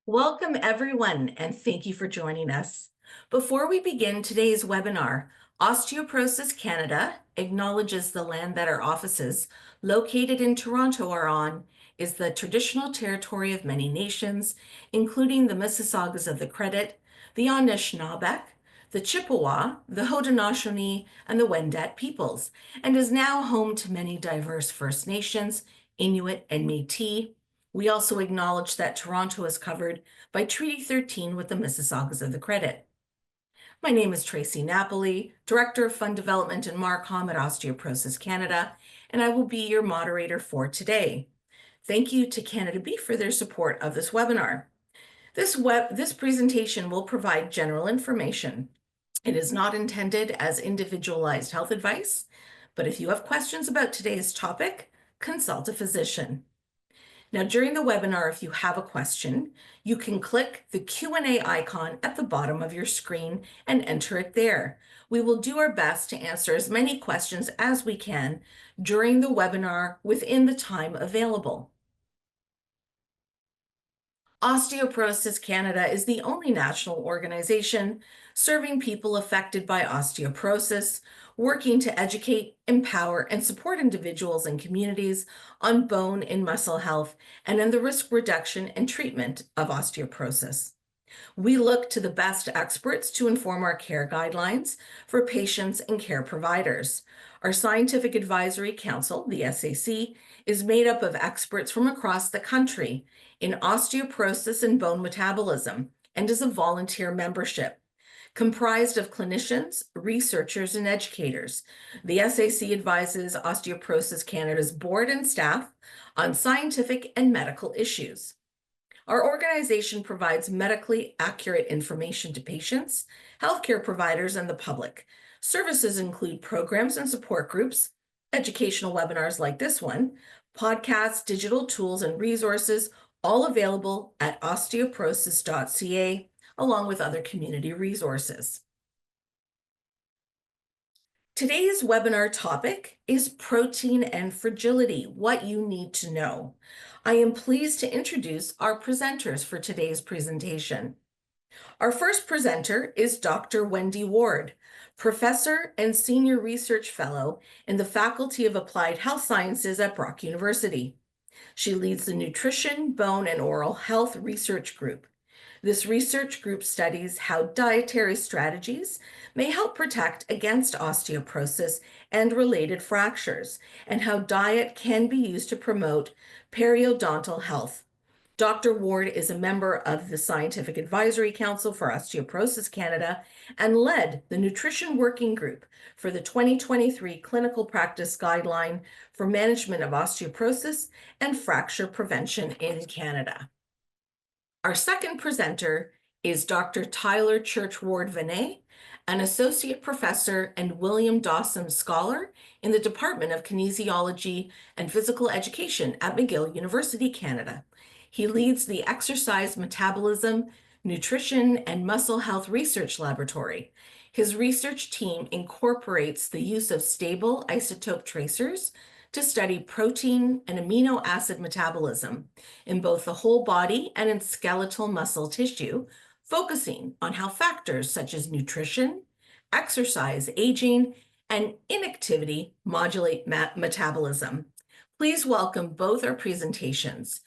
Welcome everyone, and thank you for joining us. Before we begin today's webinar, Osteoporosis Canada acknowledges the land that our offices, located in Toronto, are on, is the traditional territory of many nations, including the Mississaugas of the Credit, the Anishinaabe, the Chippewa, the Haudenosaunee, and the Wendat peoples, and is now home to many diverse First Nations, Inuit, and Métis. We also acknowledge that Toronto is covered by Treaty 13 with the Mississaugas of the Credit. My name is Tracie Napoli, Director of Fund Development and MARCOM at Osteoporosis Canada, and I will be your moderator for today. Thank you to Canada Beef for their support of this webinar. This presentation will provide general information. It is not intended as individualized health advice, but if you have questions about today's topic, consult a physician. Now, during the webinar, if you have a question, you can click the Q&A icon at the bottom of your screen and enter it there. We will do our best to answer as many questions as we can during the webinar within the time available. Osteoporosis Canada is the only national organization serving people affected by osteoporosis, working to educate, empower, and support individuals and communities on bone and muscle health and in the risk reduction and treatment of osteoporosis. We look to the best experts to inform our care guidelines for patients and care providers. Our Scientific Advisory Council, the SAC, is made up of experts from across the country in osteoporosis and bone metabolism and is a volunteer membership. Comprised of clinicians, researchers, and educators, the SAC advises Osteoporosis Canada's board and staff on scientific and medical issues. Our organization provides medically accurate information to patients, healthcare providers, and the public. Services include programs and support groups, educational webinars like this one, podcasts, digital tools, and resources, all available at osteoporosis.ca, along with other community resources. Today's webinar topic is protein and fragility, what you need to know. I am pleased to introduce our presenters for today's presentation. Our first presenter is Dr. Wendy Ward, Professor and Senior Research Fellow in the Faculty of Applied Health Sciences at Brock University. She leads the Nutrition, Bone, and Oral Health Research Group. This research group studies how dietary strategies may help protect against osteoporosis and related fractures, and how diet can be used to promote periodontal health. Dr. Ward is a member of the Scientific Advisory Council for Osteoporosis Canada and led the Nutrition Working Group for the 2023 Clinical Practice Guideline for Management of Osteoporosis and Fracture Prevention in Canada. Our second presenter is Dr. Tyler Churchward-Venne, an associate professor and William Dawson Scholar in the Department of Kinesiology and Physical Education at McGill University, Canada. He leads the Exercise Metabolism, Nutrition, and Muscle Health Research Laboratory. His research team incorporates the use of stable isotope tracers to study protein and amino acid metabolism in both the whole body and in skeletal muscle tissue, focusing on how factors such as nutrition, exercise, aging, and inactivity modulate metabolism. Please welcome both our presenters,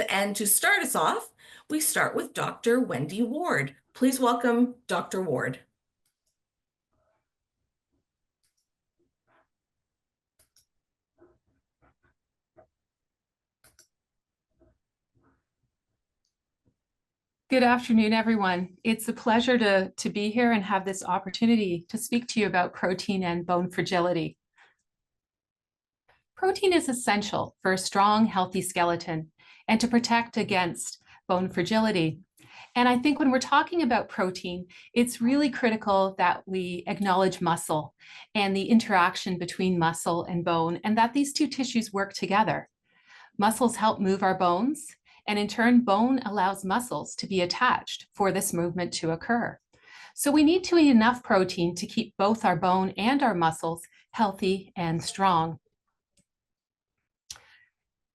and to start us off, we start with Dr. Wendy Ward. Please welcome Dr. Ward. Good afternoon, everyone. It's a pleasure to be here and have this opportunity to speak to you about protein and bone fragility. Protein is essential for a strong, healthy skeleton and to protect against bone fragility. And I think when we're talking about protein, it's really critical that we acknowledge muscle and the interaction between muscle and bone, and that these two tissues work together. Muscles help move our bones, and in turn, bone allows muscles to be attached for this movement to occur. So we need to eat enough protein to keep both our bone and our muscles healthy and strong.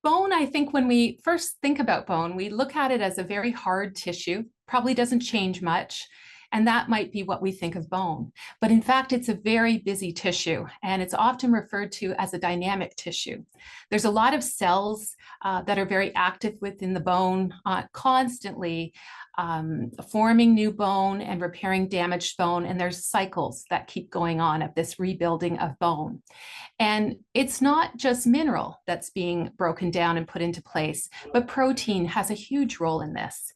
Bone, I think when we first think about bone, we look at it as a very hard tissue, probably doesn't change much. And that might be what we think of bone. But in fact, it's a very busy tissue, and it's often referred to as a dynamic tissue. There's a lot of cells that are very active within the bone, constantly forming new bone and repairing damaged bone. And there's cycles that keep going on of this rebuilding of bone. And it's not just mineral that's being broken down and put into place, but protein has a huge role in this.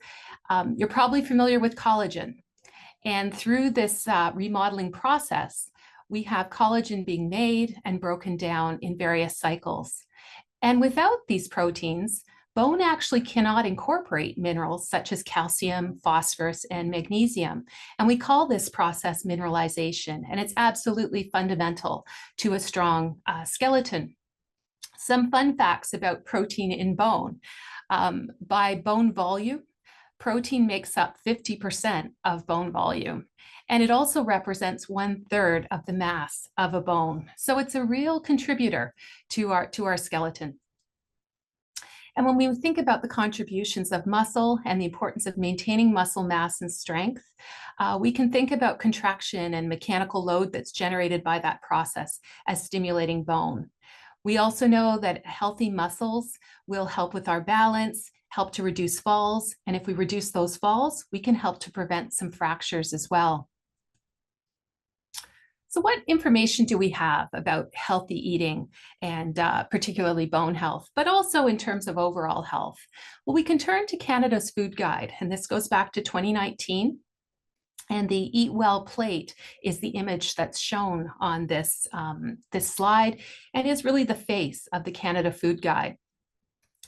You're probably familiar with collagen. And through this remodeling process, we have collagen being made and broken down in various cycles. And without these proteins, bone actually cannot incorporate minerals such as calcium, phosphorus, and magnesium. And we call this process mineralization, and it's absolutely fundamental to a strong skeleton. Some fun facts about protein in bone. By bone volume, protein makes up 50% of bone volume, and it also represents 1/3 of the mass of a bone. So it's a real contributor to our skeleton. And when we think about the contributions of muscle and the importance of maintaining muscle mass and strength, we can think about contraction and mechanical load that's generated by that process as stimulating bone. We also know that healthy muscles will help with our balance, help to reduce falls, and if we reduce those falls, we can help to prevent some fractures as well. So what information do we have about healthy eating and particularly bone health, but also in terms of overall health? Well, we can turn to Canada's Food Guide, and this goes back to 2019. And the Eat Well plate is the image that's shown on this slide, and is really the face of the Canada Food Guide.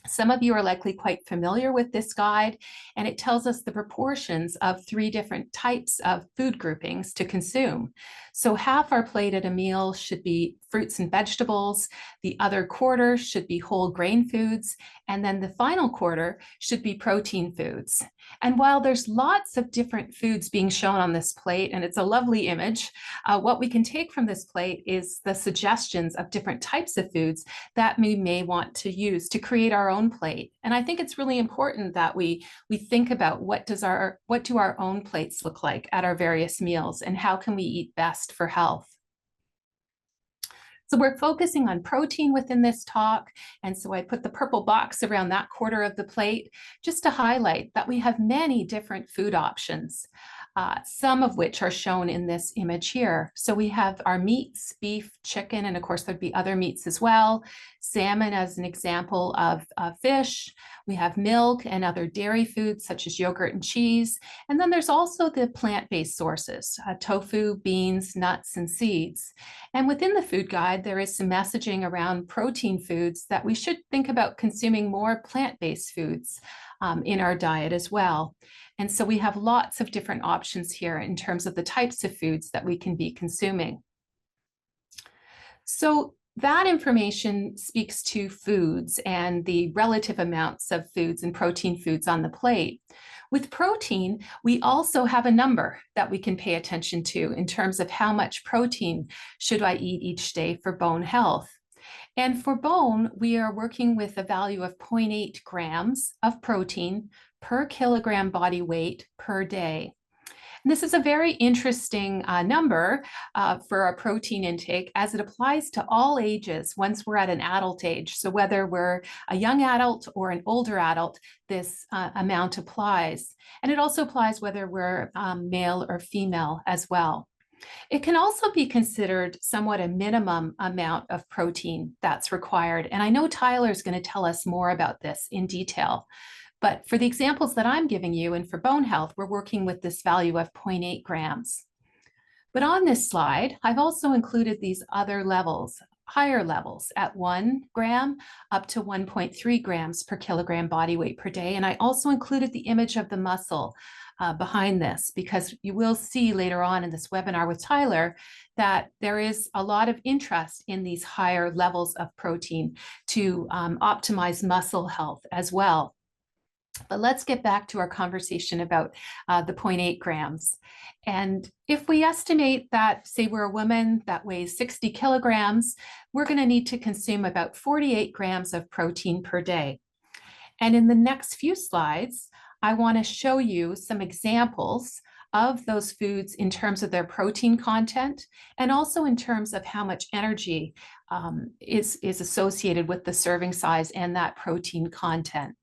Some of you are likely quite familiar with this guide, and it tells us the proportions of 3 different types of food groupings to consume. So half our plate at a meal should be fruits and vegetables, the other quarter should be whole grain foods, and then the final quarter should be protein foods. And while there's lots of different foods being shown on this plate, and it's a lovely image, what we can take from this plate is the suggestions of different types of foods that we may want to use to create our own plate. And I think it's really important that we think about what do our own plates look like at our various meals, and how can we eat best for health. So we're focusing on protein within this talk, and so I put the purple box around that quarter of the plate just to highlight that we have many different food options, some of which are shown in this image here. So we have our meats, beef, chicken, and of course there'd be other meats as well. Salmon as an example of fish. We have milk and other dairy foods such as yogurt and cheese. And then there's also the plant-based sources, tofu, beans, nuts, and seeds. And within the food guide, there is some messaging around protein foods that we should think about consuming more plant-based foods in our diet as well. And so we have lots of different options here in terms of the types of foods that we can be consuming. So that information speaks to foods and the relative amounts of foods and protein foods on the plate. With protein, we also have a number that we can pay attention to in terms of how much protein should I eat each day for bone health. And for bone, we are working with a value of 0.8 grams of protein per kilogram body weight per day. And this is a very interesting number for our protein intake, as it applies to all ages once we're at an adult age. So whether we're a young adult or an older adult, this amount applies. And it also applies whether we're male or female as well. It can also be considered somewhat a minimum amount of protein that's required. And I know Tyler is going to tell us more about this in detail. But for the examples that I'm giving you and for bone health, we're working with this value of 0.8 grams. But on this slide, I've also included these other levels, higher levels at 1 gram up to 1.3 grams per kilogram body weight per day. And I also included the image of the muscle behind this, because you will see later on in this webinar with Tyler that there is a lot of interest in these higher levels of protein to optimize muscle health as well. But let's get back to our conversation about the 0.8 grams. And if we estimate that, say we're a woman that weighs 60 kilograms, we're going to need to consume about 48 grams of protein per day. And in the next few slides, I want to show you some examples of those foods in terms of their protein content, and also in terms of how much energy is associated with the serving size and that protein content.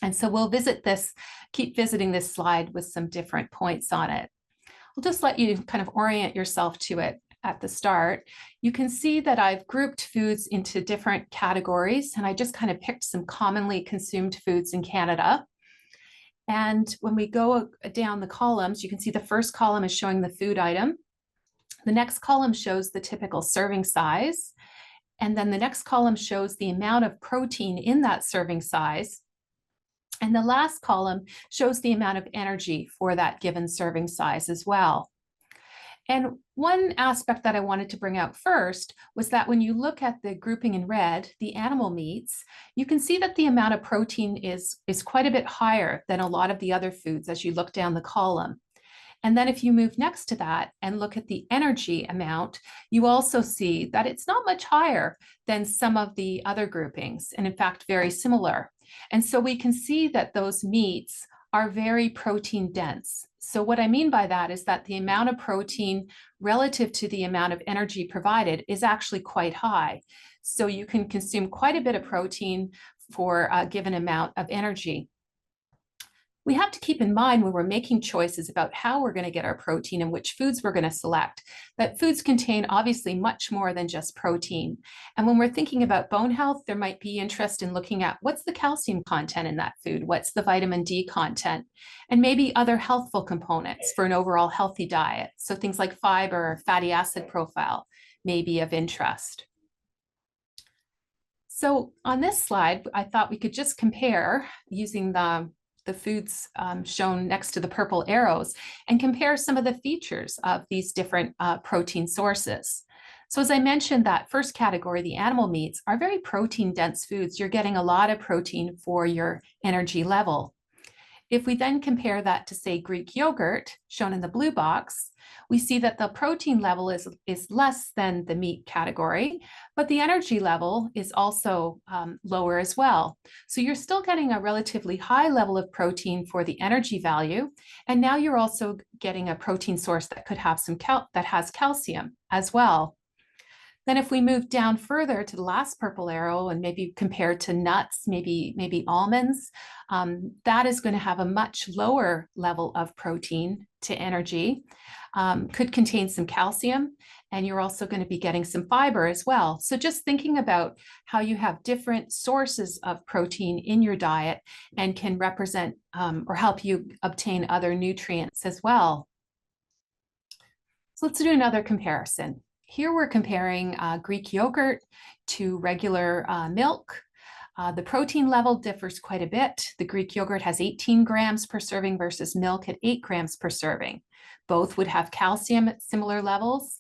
And so we'll keep visiting this slide with some different points on it. I'll just let you kind of orient yourself to it at the start. You can see that I've grouped foods into different categories, and I just kind of picked some commonly consumed foods in Canada. And when we go down the columns, you can see the first column is showing the food item. The next column shows the typical serving size. And then the next column shows the amount of protein in that serving size. And the last column shows the amount of energy for that given serving size as well. And one aspect that I wanted to bring out first was that when you look at the grouping in red, the animal meats, you can see that the amount of protein is quite a bit higher than a lot of the other foods as you look down the column. And then if you move next to that and look at the energy amount, you also see that it's not much higher than some of the other groupings, and in fact, very similar. And so we can see that those meats are very protein dense. So what I mean by that is that the amount of protein relative to the amount of energy provided is actually quite high. So you can consume quite a bit of protein for a given amount of energy. We have to keep in mind when we're making choices about how we're going to get our protein and which foods we're going to select, that foods contain obviously much more than just protein. And when we're thinking about bone health, there might be interest in looking at what's the calcium content in that food, what's the vitamin D content, and maybe other healthful components for an overall healthy diet. So things like fiber, fatty acid profile may be of interest. So on this slide, I thought we could just compare using the foods shown next to the purple arrows and compare some of the features of these different protein sources. So as I mentioned, that first category, the animal meats, are very protein dense foods. You're getting a lot of protein for your energy level. If we then compare that to, say, Greek yogurt, shown in the blue box, we see that the protein level is less than the meat category, but the energy level is also lower as well. So you're still getting a relatively high level of protein for the energy value, and now you're also getting a protein source that could have that has calcium as well. Then if we move down further to the last purple arrow and maybe compare to nuts, maybe almonds, that is going to have a much lower level of protein to energy, could contain some calcium, and you're also going to be getting some fiber as well. So just thinking about how you have different sources of protein in your diet and can represent or help you obtain other nutrients as well. So let's do another comparison. Here we're comparing Greek yogurt to regular milk. The protein level differs quite a bit. The Greek yogurt has 18 grams per serving versus milk at 8 grams per serving. Both would have calcium at similar levels.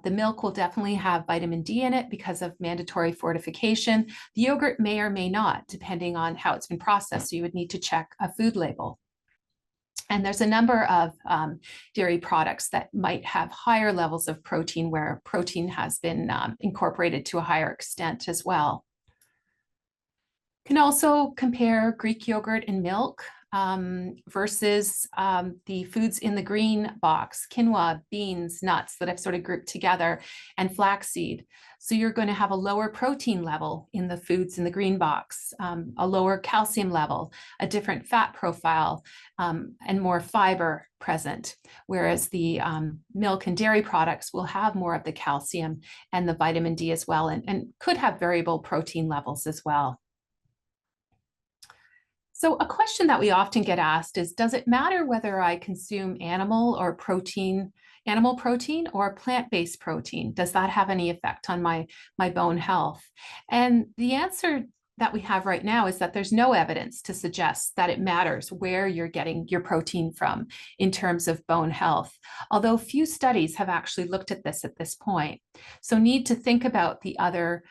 The milk will definitely have vitamin D in it because of mandatory fortification. The yogurt may or may not, depending on how it's been processed. So you would need to check a food label. And there's a number of dairy products that might have higher levels of protein where protein has been incorporated to a higher extent as well. Can also compare Greek yogurt and milk versus the foods in the green box, quinoa, beans, nuts that I've sort of grouped together, and flaxseed. So you're going to have a lower protein level in the foods in the green box, a lower calcium level, a different fat profile, and more fiber present, whereas the milk and dairy products will have more of the calcium and the vitamin D as well, and could have variable protein levels as well. So a question that we often get asked is, does it matter whether I consume animal protein or plant-based protein? Does that have any effect on my bone health? And the answer that we have right now is that there's no evidence to suggest that it matters where you're getting your protein from in terms of bone health, although few studies have actually looked at this point. So need to think about the other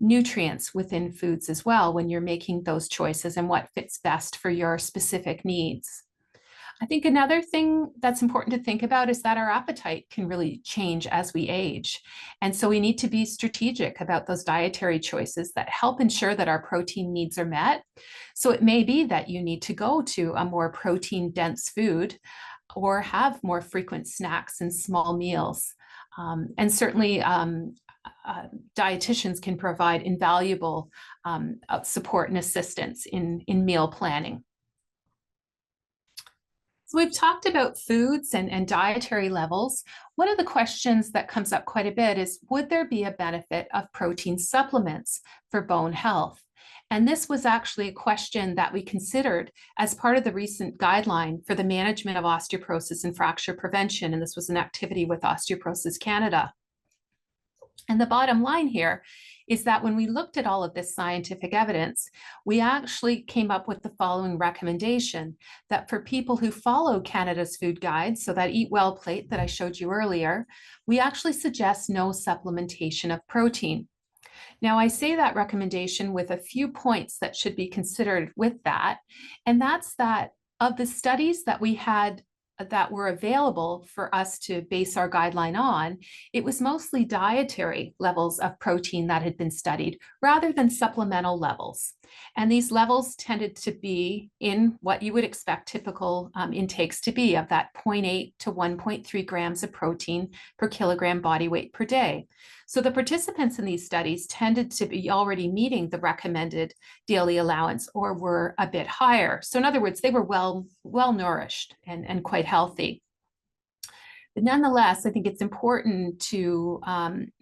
nutrients within foods as well when you're making those choices and what fits best for your specific needs. I think another thing that's important to think about is that our appetite can really change as we age. And so we need to be strategic about those dietary choices that help ensure that our protein needs are met. So it may be that you need to go to a more protein-dense food or have more frequent snacks and small meals. And certainly dietitians can provide invaluable support and assistance in meal planning. So we've talked about foods and dietary levels. One of the questions that comes up quite a bit is, would there be a benefit of protein supplements for bone health? And this was actually a question that we considered as part of the recent guideline for the management of osteoporosis and fracture prevention. And this was an activity with Osteoporosis Canada. And the bottom line here is that when we looked at all of this scientific evidence, we actually came up with the following recommendation, that for people who follow Canada's food guide, so that Eat Well plate that I showed you earlier, we actually suggest no supplementation of protein. Now, I say that recommendation with a few points that should be considered with that, and that's that of the studies that we had that were available for us to base our guideline on, it was mostly dietary levels of protein that had been studied rather than supplemental levels. And these levels tended to be in what you would expect typical intakes to be of that 0.8 to 1.3 grams of protein per kilogram body weight per day. So the participants in these studies tended to be already meeting the recommended daily allowance or were a bit higher. So in other words, they were well nourished and quite healthy. But nonetheless, I think it's important to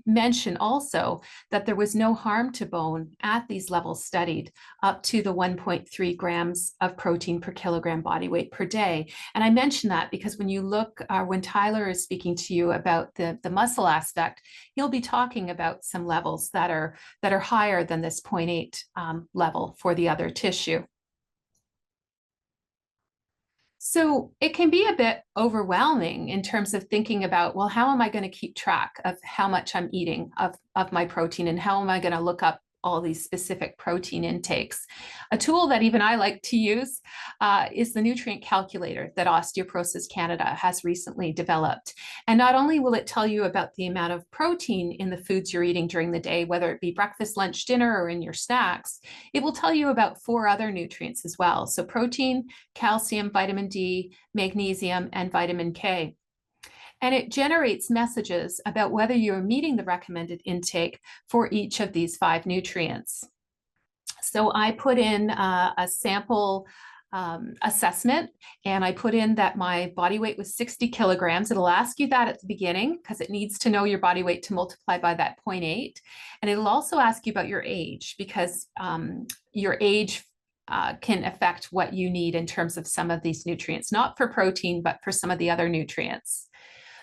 mention also that there was no harm to bone at these levels studied up to the 1.3 grams of protein per kilogram body weight per day. And I mention that because when you look, when Tyler is speaking to you about the muscle aspect, he'll be talking about some levels that are higher than this 0.8 level for the other tissue. So it can be a bit overwhelming in terms of thinking about, well, how am I going to keep track of how much I'm eating of my protein, and how am I going to look up all these specific protein intakes? A tool that even I like to use is the nutrient calculator that Osteoporosis Canada has recently developed. And not only will it tell you about the amount of protein in the foods you're eating during the day, whether it be breakfast, lunch, dinner, or in your snacks, it will tell you about 4 other nutrients as well. So protein, calcium, vitamin D, magnesium, and vitamin K. And it generates messages about whether you're meeting the recommended intake for each of these 5 nutrients. So I put in a sample assessment, and I put in that my body weight was 60 kilograms. It'll ask you that at the beginning because it needs to know your body weight to multiply by that 0.8. And it'll also ask you about your age, because your age can affect what you need in terms of some of these nutrients, not for protein, but for some of the other nutrients.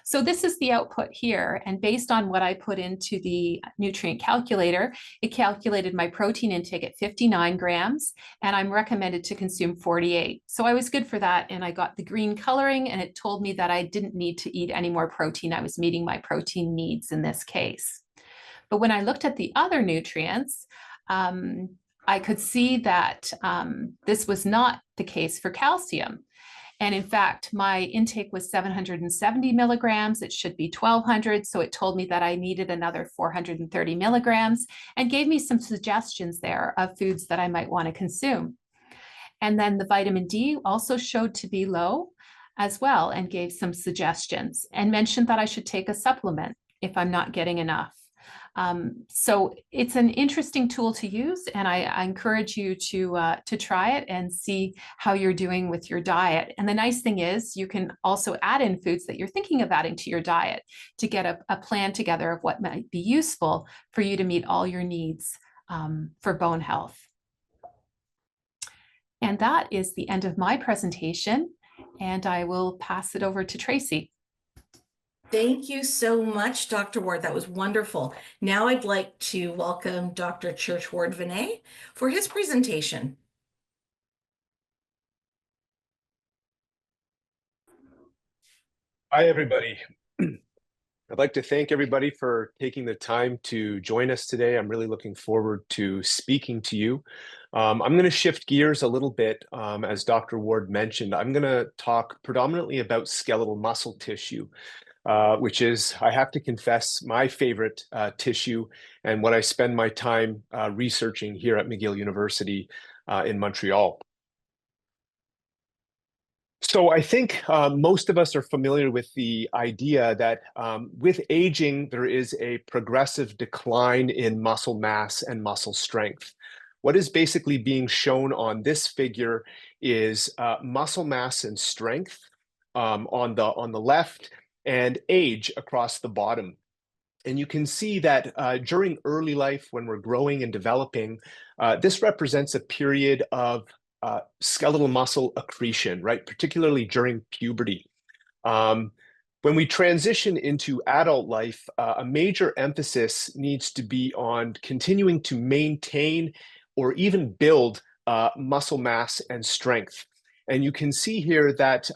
So this is the output here. And based on what I put into the nutrient calculator, it calculated my protein intake at 59 grams, and I'm recommended to consume 48. So I was good for that. And I got the green coloring, and it told me that I didn't need to eat any more protein. I was meeting my protein needs in this case. But when I looked at the other nutrients, I could see that this was not the case for calcium. And in fact, my intake was 770 milligrams. It should be 1200. So it told me that I needed another 430 milligrams and gave me some suggestions there of foods that I might want to consume. And then the vitamin D also showed to be low as well, and gave some suggestions and mentioned that I should take a supplement if I'm not getting enough. So it's an interesting tool to use, and I encourage you to try it and see how you're doing with your diet. And the nice thing is you can also add in foods that you're thinking of adding to your diet to get a plan together of what might be useful for you to meet all your needs for bone health. And that is the end of my presentation, and I will pass it over to Tracie. Thank you so much, Dr. Ward. That was wonderful. Now I'd like to welcome Dr. Churchward-Venne for his presentation. Hi, everybody. I'd like to thank everybody for taking the time to join us today. I'm really looking forward to speaking to you. I'm going to shift gears a little bit. As Dr. Ward mentioned, I'm going to talk predominantly about skeletal muscle tissue, which is, I have to confess, my favorite tissue and what I spend my time researching here at McGill University in Montreal. So I think most of us are familiar with the idea that with aging, there is a progressive decline in muscle mass and muscle strength. What is basically being shown on this figure is muscle mass and strength on the left and age across the bottom. And you can see that during early life, when we're growing and developing, this represents a period of skeletal muscle accretion, right? Particularly during puberty. When we transition into adult life, a major emphasis needs to be on continuing to maintain or even build muscle mass and strength. And you can see here that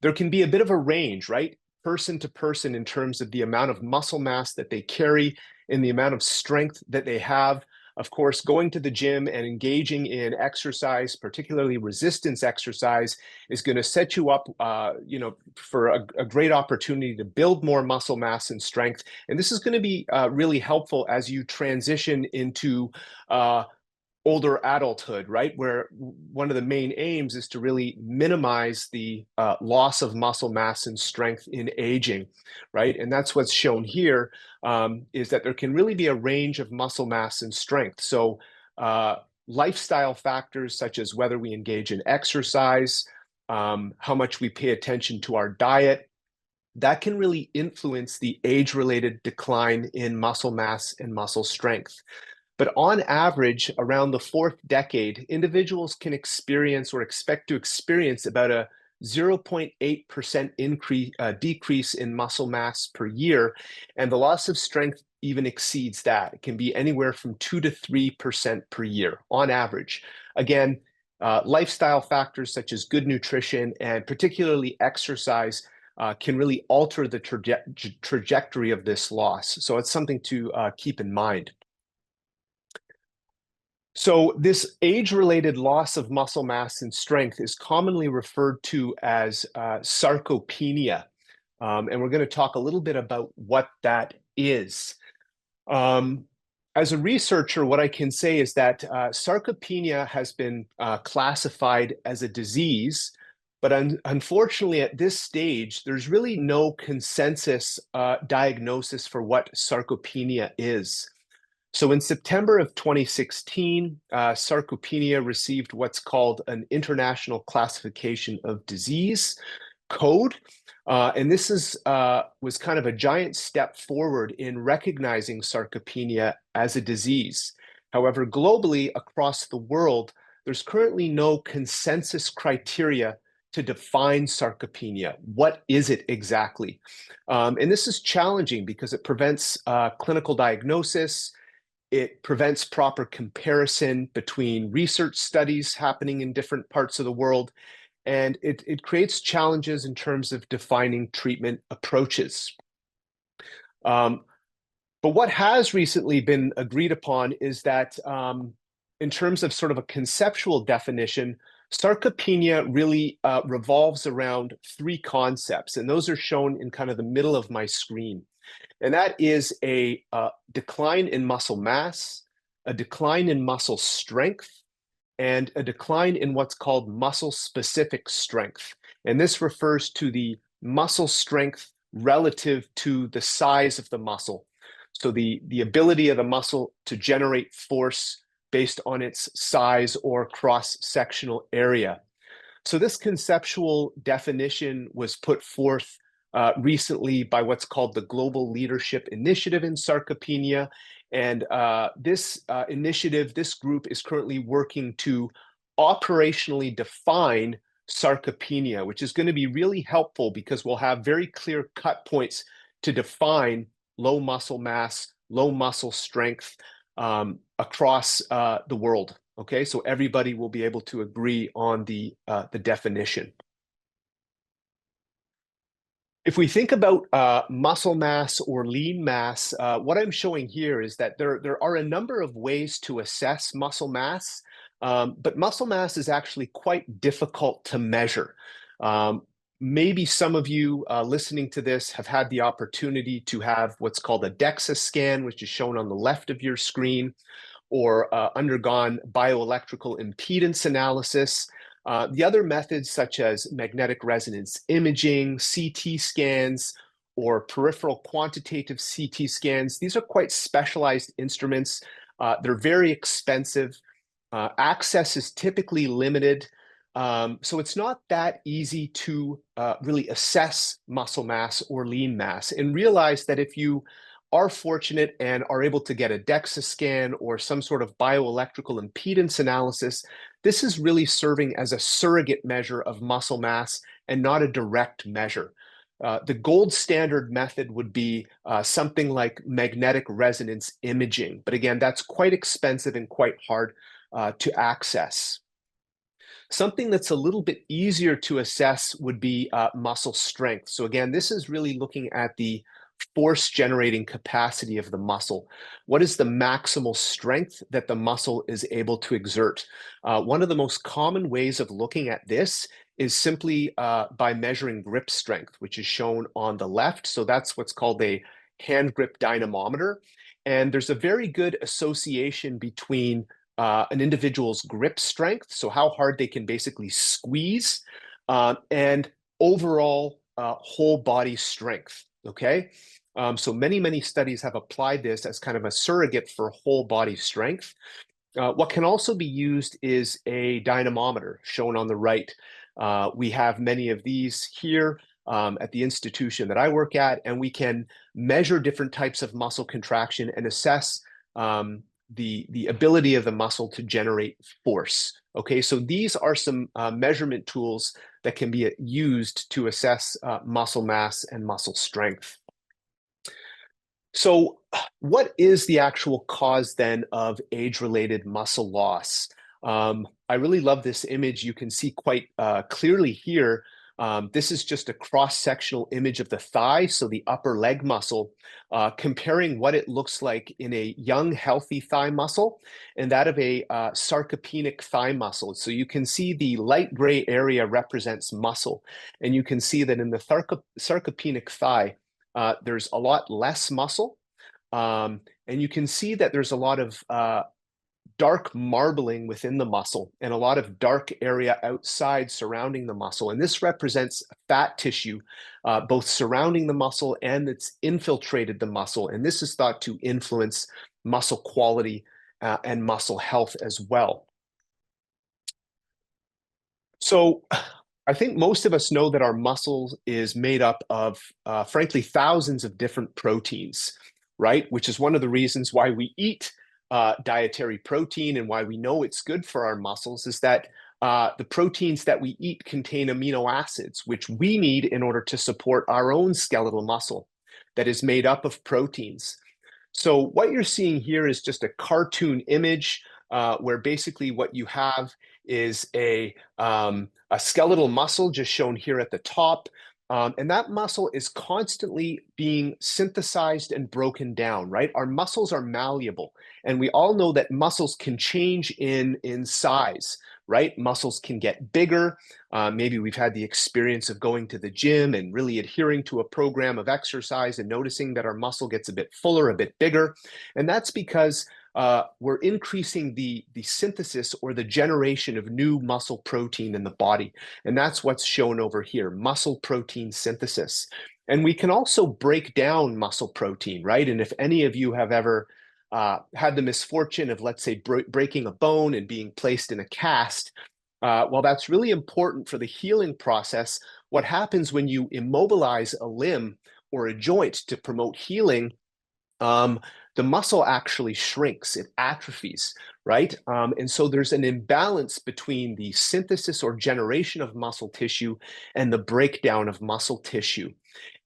there can be a bit of a range, right? Person to person in terms of the amount of muscle mass that they carry and the amount of strength that they have. Of course, going to the gym and engaging in exercise, particularly resistance exercise, is going to set you up, for a great opportunity to build more muscle mass and strength. And this is going to be really helpful as you transition into older adulthood, right? Where one of the main aims is to really minimize the loss of muscle mass and strength in aging, right? And that's what's shown here, is that there can really be a range of muscle mass and strength. So lifestyle factors such as whether we engage in exercise, how much we pay attention to our diet, that can really influence the age-related decline in muscle mass and muscle strength. But on average, around the fourth decade, individuals can experience or expect to experience about a 0.8% decrease in muscle mass per year, and the loss of strength even exceeds that. It can be anywhere from 2 to 3% per year on average. Again, lifestyle factors such as good nutrition and particularly exercise can really alter the trajectory of this loss. So it's something to keep in mind. So this age-related loss of muscle mass and strength is commonly referred to as sarcopenia. And we're going to talk a little bit about what that is. As a researcher, what I can say is that sarcopenia has been classified as a disease, but unfortunately at this stage, there's really no consensus diagnosis for what sarcopenia is. So in September of 2016, sarcopenia received what's called an International Classification of Disease code. And this was kind of a giant step forward in recognizing sarcopenia as a disease. However, globally across the world, there's currently no consensus criteria to define sarcopenia. What is it exactly? And this is challenging because it prevents clinical diagnosis. It prevents proper comparison between research studies happening in different parts of the world, and it creates challenges in terms of defining treatment approaches. But what has recently been agreed upon is that in terms of sort of a conceptual definition, sarcopenia really revolves around three concepts, and those are shown in kind of the middle of my screen. And that is a decline in muscle mass, a decline in muscle strength, and a decline in what's called muscle-specific strength. And this refers to the muscle strength relative to the size of the muscle. So the ability of the muscle to generate force based on its size or cross-sectional area. So this conceptual definition was put forth recently by what's called the Global Leadership Initiative in Sarcopenia. And this initiative, this group is currently working to operationally define sarcopenia, which is going to be really helpful because we'll have very clear cut points to define low muscle mass, low muscle strength across the world. Okay, so everybody will be able to agree on the definition. If we think about muscle mass or lean mass, what I'm showing here is that there are a number of ways to assess muscle mass, but muscle mass is actually quite difficult to measure. Maybe some of you listening to this have had the opportunity to have what's called a DEXA scan, which is shown on the left of your screen, or undergone bioelectrical impedance analysis. The other methods, such as magnetic resonance imaging, CT scans, or peripheral quantitative CT scans, these are quite specialized instruments. They're very expensive. Access is typically limited. So it's not that easy to really assess muscle mass or lean mass. And realize that if you are fortunate and are able to get a DEXA scan or some sort of bioelectrical impedance analysis, this is really serving as a surrogate measure of muscle mass and not a direct measure. The gold standard method would be something like magnetic resonance imaging. But again, that's quite expensive and quite hard to access. Something that's a little bit easier to assess would be muscle strength. So again, this is really looking at the force generating capacity of the muscle. What is the maximal strength that the muscle is able to exert? One of the most common ways of looking at this is simply by measuring grip strength, which is shown on the left. So that's what's called a hand grip dynamometer. And there's a very good association between an individual's grip strength, so how hard they can basically squeeze, and overall whole body strength. Okay, so many studies have applied this as kind of a surrogate for whole body strength. What can also be used is a dynamometer, shown on the right. We have many of these here at the institution that I work at, and we can measure different types of muscle contraction and assess the ability of the muscle to generate force. Okay, so these are some measurement tools that can be used to assess muscle mass and muscle strength. So what is the actual cause then of age-related muscle loss? I really love this image. You can see quite clearly here. This is just a cross-sectional image of the thigh, so the upper leg muscle, comparing what it looks like in a young, healthy thigh muscle and that of a sarcopenic thigh muscle. So you can see the light gray area represents muscle, and you can see that in the sarcopenic thigh, there's a lot less muscle, and you can see that there's a lot of dark marbling within the muscle and a lot of dark area outside surrounding the muscle. And this represents fat tissue, both surrounding the muscle and that's infiltrated the muscle. And this is thought to influence muscle quality and muscle health as well. So I think most of us know that our muscle is made up of, frankly, thousands of different proteins, right? Which is one of the reasons why we eat dietary protein and why we know it's good for our muscles, is that the proteins that we eat contain amino acids, which we need in order to support our own skeletal muscle that is made up of proteins. So what you're seeing here is just a cartoon image where basically what you have is a skeletal muscle just shown here at the top. And that muscle is constantly being synthesized and broken down, right? Our muscles are malleable, and we all know that muscles can change in size, right? Muscles can get bigger. Maybe we've had the experience of going to the gym and really adhering to a program of exercise and noticing that our muscle gets a bit fuller, a bit bigger. And that's because we're increasing the synthesis or the generation of new muscle protein in the body. And that's what's shown over here, muscle protein synthesis. And we can also break down muscle protein, right? And if any of you have ever had the misfortune of, let's say, breaking a bone and being placed in a cast, well, that's really important for the healing process. What happens when you immobilize a limb or a joint to promote healing, the muscle actually shrinks, it atrophies, right? And so there's an imbalance between the synthesis or generation of muscle tissue and the breakdown of muscle tissue.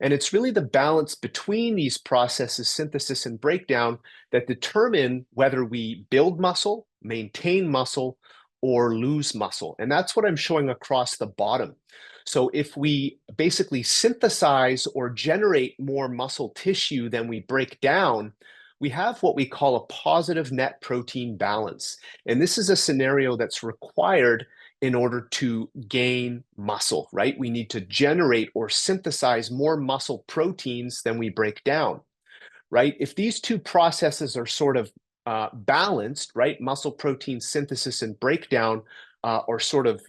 And it's really the balance between these processes, synthesis and breakdown, that determine whether we build muscle, maintain muscle, or lose muscle. And that's what I'm showing across the bottom. So if we basically synthesize or generate more muscle tissue than we break down, we have what we call a positive net protein balance. And this is a scenario that's required in order to gain muscle, right? We need to generate or synthesize more muscle proteins than we break down, right? If these two processes are sort of balanced, right? Muscle protein synthesis and breakdown are sort of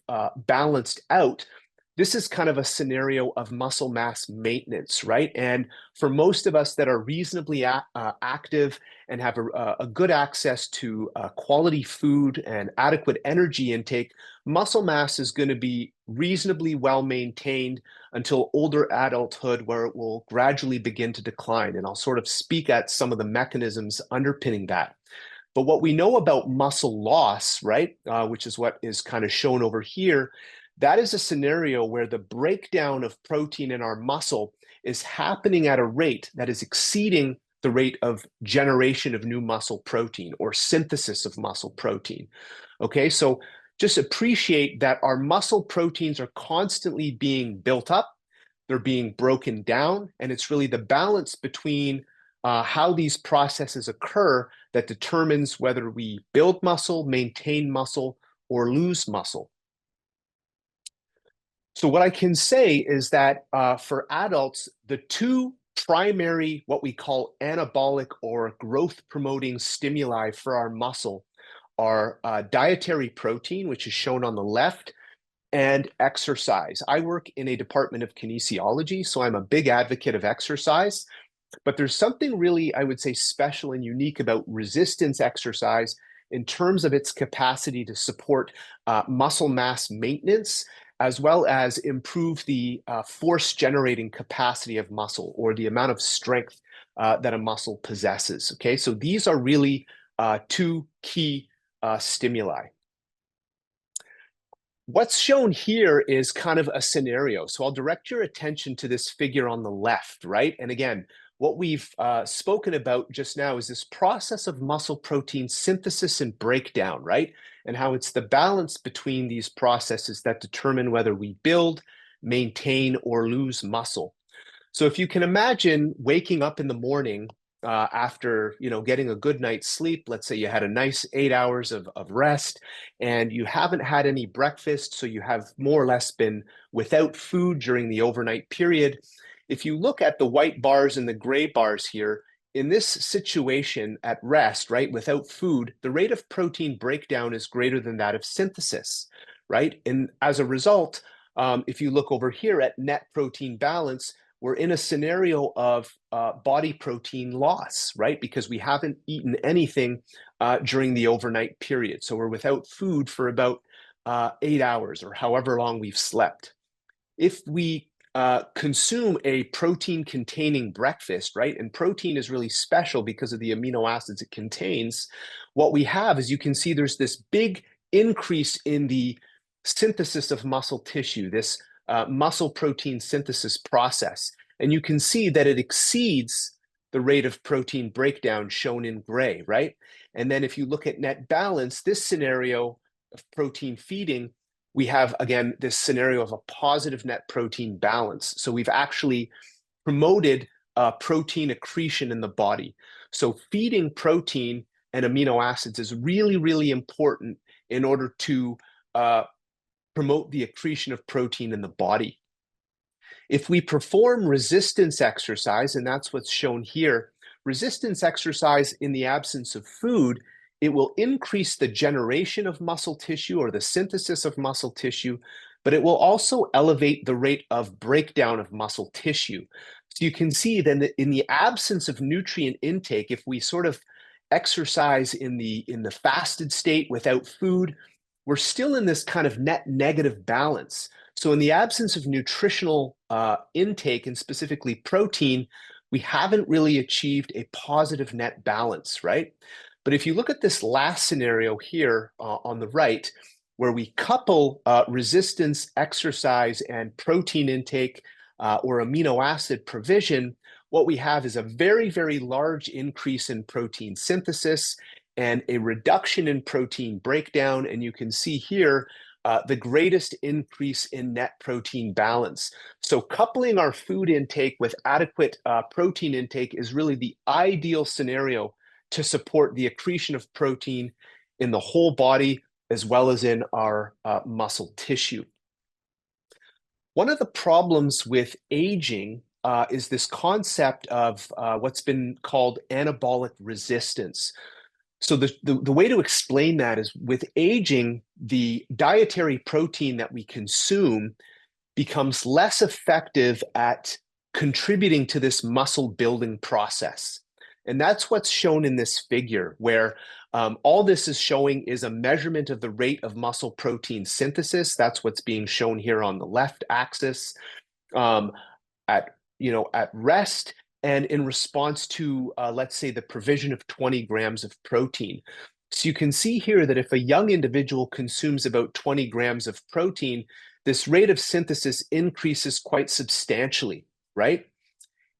balanced out. This is kind of a scenario of muscle mass maintenance, right? And for most of us that are reasonably active and have a good access to quality food and adequate energy intake, muscle mass is going to be reasonably well maintained until older adulthood, where it will gradually begin to decline. And I'll sort of speak at some of the mechanisms underpinning that. But what we know about muscle loss, right, which is what is kind of shown over here, that is a scenario where the breakdown of protein in our muscle is happening at a rate that is exceeding the rate of generation of new muscle protein or synthesis of muscle protein. Okay, so just appreciate that our muscle proteins are constantly being built up, they're being broken down, and it's really the balance between how these processes occur that determines whether we build muscle, maintain muscle, or lose muscle. So what I can say is that for adults, the two primary, what we call anabolic or growth-promoting stimuli for our muscle are dietary protein, which is shown on the left, and exercise. I work in a department of kinesiology, so I'm a big advocate of exercise. But there's something really, I would say, special and unique about resistance exercise in terms of its capacity to support muscle mass maintenance, as well as improve the force generating capacity of muscle, or the amount of strength that a muscle possesses. Okay, so these are really two key stimuli. What's shown here is kind of a scenario. So I'll direct your attention to this figure on the left, right? And again, what we've spoken about just now is this process of muscle protein synthesis and breakdown, right? And how it's the balance between these processes that determine whether we build, maintain, or lose muscle. So if you can imagine waking up in the morning after getting a good night's sleep, let's say you had a nice 8 hours of rest, and you haven't had any breakfast, so you have more or less been without food during the overnight period. If you look at the white bars and the gray bars here, in this situation at rest, right, without food, the rate of protein breakdown is greater than that of synthesis, right? And as a result, if you look over here at net protein balance, we're in a scenario of body protein loss, right? Because we haven't eaten anything during the overnight period. So we're without food for about 8 hours or however long we've slept. If we consume a protein-containing breakfast, right? And protein is really special because of the amino acids it contains. What we have is, you can see there's this big increase in the synthesis of muscle tissue, this muscle protein synthesis process. And you can see that it exceeds the rate of protein breakdown shown in gray, right? And then if you look at net balance, this scenario of protein feeding, we have, again, this scenario of a positive net protein balance. So we've actually promoted protein accretion in the body. So feeding protein and amino acids is really, really important in order to promote the accretion of protein in the body. If we perform resistance exercise, and that's what's shown here, resistance exercise in the absence of food, it will increase the generation of muscle tissue or the synthesis of muscle tissue, but it will also elevate the rate of breakdown of muscle tissue. So you can see then that in the absence of nutrient intake, if we sort of exercise in the fasted state without food, we're still in this kind of net negative balance. So in the absence of nutritional intake, and specifically protein, we haven't really achieved a positive net balance, right? But if you look at this last scenario here on the right, where we couple resistance, exercise, and protein intake or amino acid provision, what we have is a very, very large increase in protein synthesis and a reduction in protein breakdown. And you can see here the greatest increase in net protein balance. So coupling our food intake with adequate protein intake is really the ideal scenario to support the accretion of protein in the whole body as well as in our muscle tissue. One of the problems with aging is this concept of what's been called anabolic resistance. So the way to explain that is with aging, the dietary protein that we consume becomes less effective at contributing to this muscle building process. And that's what's shown in this figure, where all this is showing is a measurement of the rate of muscle protein synthesis. That's what's being shown here on the left axis at rest and in response to, let's say, the provision of 20 grams of protein. So you can see here that if a young individual consumes about 20 grams of protein, this rate of synthesis increases quite substantially, right?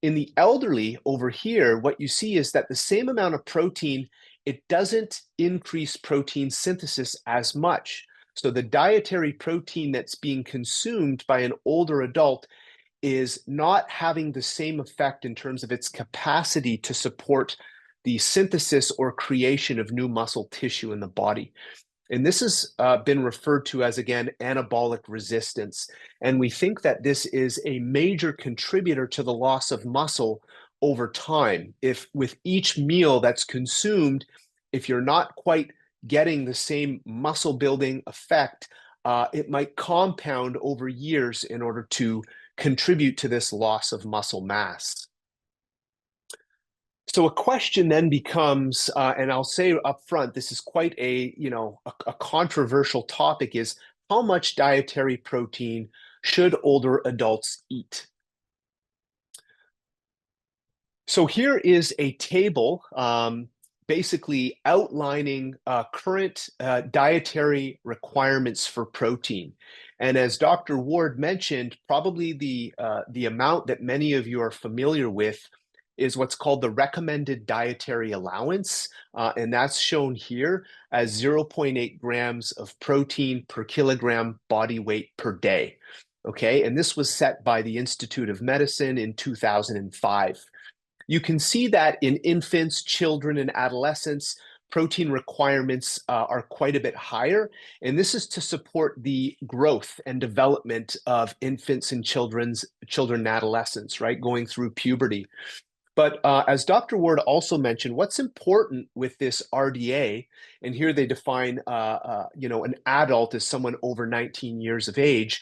In the elderly over here, what you see is that the same amount of protein, it doesn't increase protein synthesis as much. So the dietary protein that's being consumed by an older adult is not having the same effect in terms of its capacity to support the synthesis or creation of new muscle tissue in the body. And this has been referred to as, again, anabolic resistance. And we think that this is a major contributor to the loss of muscle over time. If with each meal that's consumed, if you're not quite getting the same muscle building effect, it might compound over years in order to contribute to this loss of muscle mass. So a question then becomes, and I'll say up front, this is quite a controversial topic, is how much dietary protein should older adults eat? So here is a table basically outlining current dietary requirements for protein. And as Dr. Ward mentioned, probably the amount that many of you are familiar with is what's called the recommended dietary allowance. And that's shown here as 0.8 grams of protein per kilogram body weight per day. Okay, and this was set by the Institute of Medicine in 2005. You can see that in infants, children, and adolescents, protein requirements are quite a bit higher. And this is to support the growth and development of infants and children and adolescents, right, going through puberty. But as Dr. Ward also mentioned, what's important with this RDA, and here they define, an adult as someone over 19 years of age.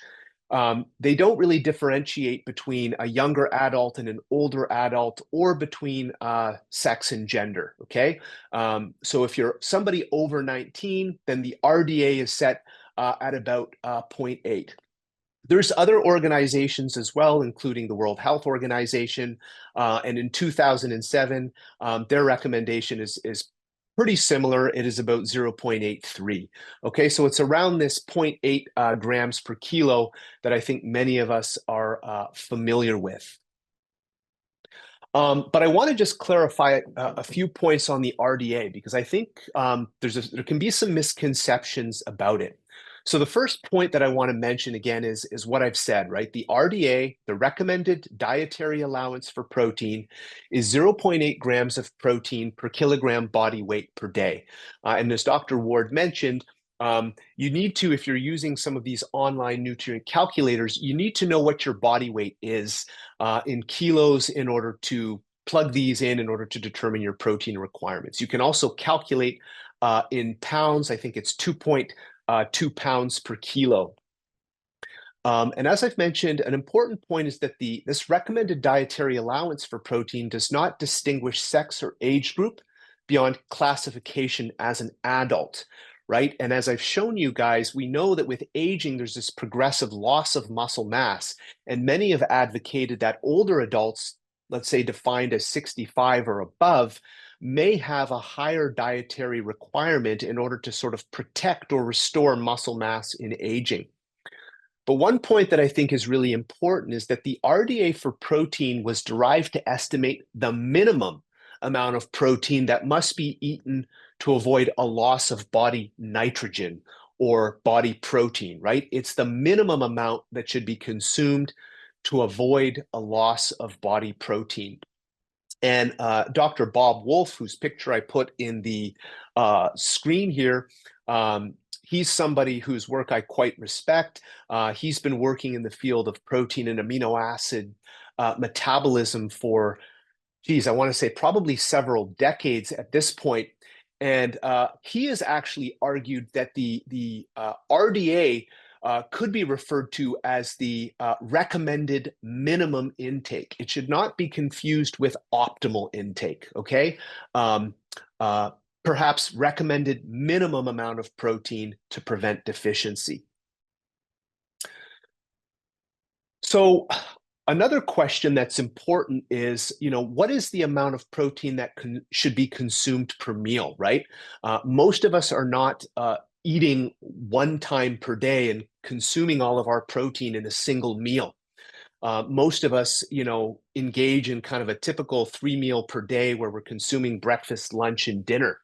They don't really differentiate between a younger adult and an older adult, or between sex and gender, okay? So if you're somebody over 19, then the RDA is set at about 0.8. There's other organizations as well, including the World Health Organization, and in 2007, their recommendation is pretty similar. It is about 0.83. Okay, so it's around this 0.8 grams per kilo that I think many of us are familiar with. But I want to just clarify a few points on the RDA, because I think there can be some misconceptions about it. So the first point that I want to mention again is what I've said, right? The RDA, the recommended dietary allowance for protein, is 0.8 grams of protein per kilogram body weight per day. And as Dr. Ward mentioned, you need to, if you're using some of these online nutrient calculators, you need to know what your body weight is in kilos in order to plug these in order to determine your protein requirements. You can also calculate in pounds. I think it's 2.2 pounds per kilo. And as I've mentioned, an important point is that this recommended dietary allowance for protein does not distinguish sex or age group beyond classification as an adult, right? And as I've shown you guys, we know that with aging, there's this progressive loss of muscle mass, and many have advocated that older adults let's say defined as 65 or above, may have a higher dietary requirement in order to sort of protect or restore muscle mass in aging. But one point that I think is really important is that the RDA for protein was derived to estimate the minimum amount of protein that must be eaten to avoid a loss of body nitrogen or body protein, right? It's the minimum amount that should be consumed to avoid a loss of body protein. And Dr. Bob Wolf, whose picture I put in the screen here, he's somebody whose work I quite respect. He's been working in the field of protein and amino acid metabolism for, geez, I want to say probably several decades at this point. And he has actually argued that the RDA could be referred to as the recommended minimum intake. It should not be confused with optimal intake, okay? Perhaps recommended minimum amount of protein to prevent deficiency. So another question that's important is, what is the amount of protein that should be consumed per meal, right? Most of us are not eating one time per day and consuming all of our protein in a single meal. Most of us, engage in kind of a typical 3 meal per day where we're consuming breakfast, lunch, and dinner.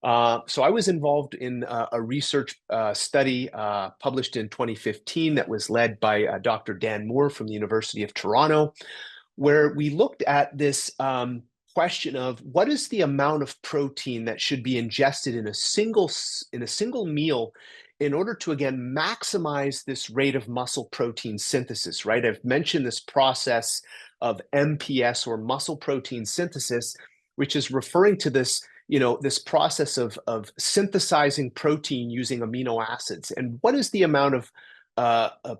So I was involved in a research study published in 2015 that was led by Dr. Dan Moore from the University of Toronto, where we looked at this question of what is the amount of protein that should be ingested in a single meal in order to, again, maximize this rate of muscle protein synthesis, right? I've mentioned this process of MPS, or muscle protein synthesis, which is referring to this this process of synthesizing protein using amino acids. And what is the amount of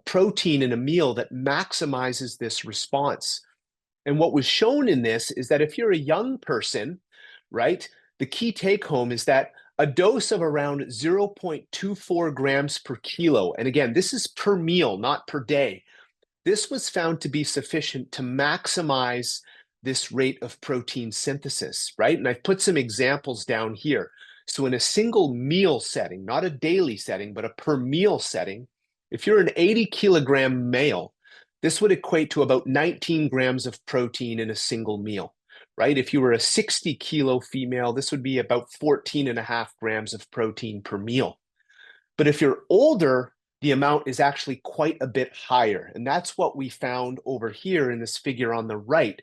protein in a meal that maximizes this response? And what was shown in this is that if you're a young person, right, the key take home is that a dose of around 0.24 grams per kilo, and again, this is per meal, not per day, this was found to be sufficient to maximize this rate of protein synthesis, right? And I've put some examples down here. So in a single meal setting, not a daily setting, but a per meal setting, if you're an 80-kilogram male, this would equate to about 19 grams of protein in a single meal, right? If you were a 60-kilo female, this would be about 14.5 grams of protein per meal. But if you're older, the amount is actually quite a bit higher. And that's what we found over here in this figure on the right,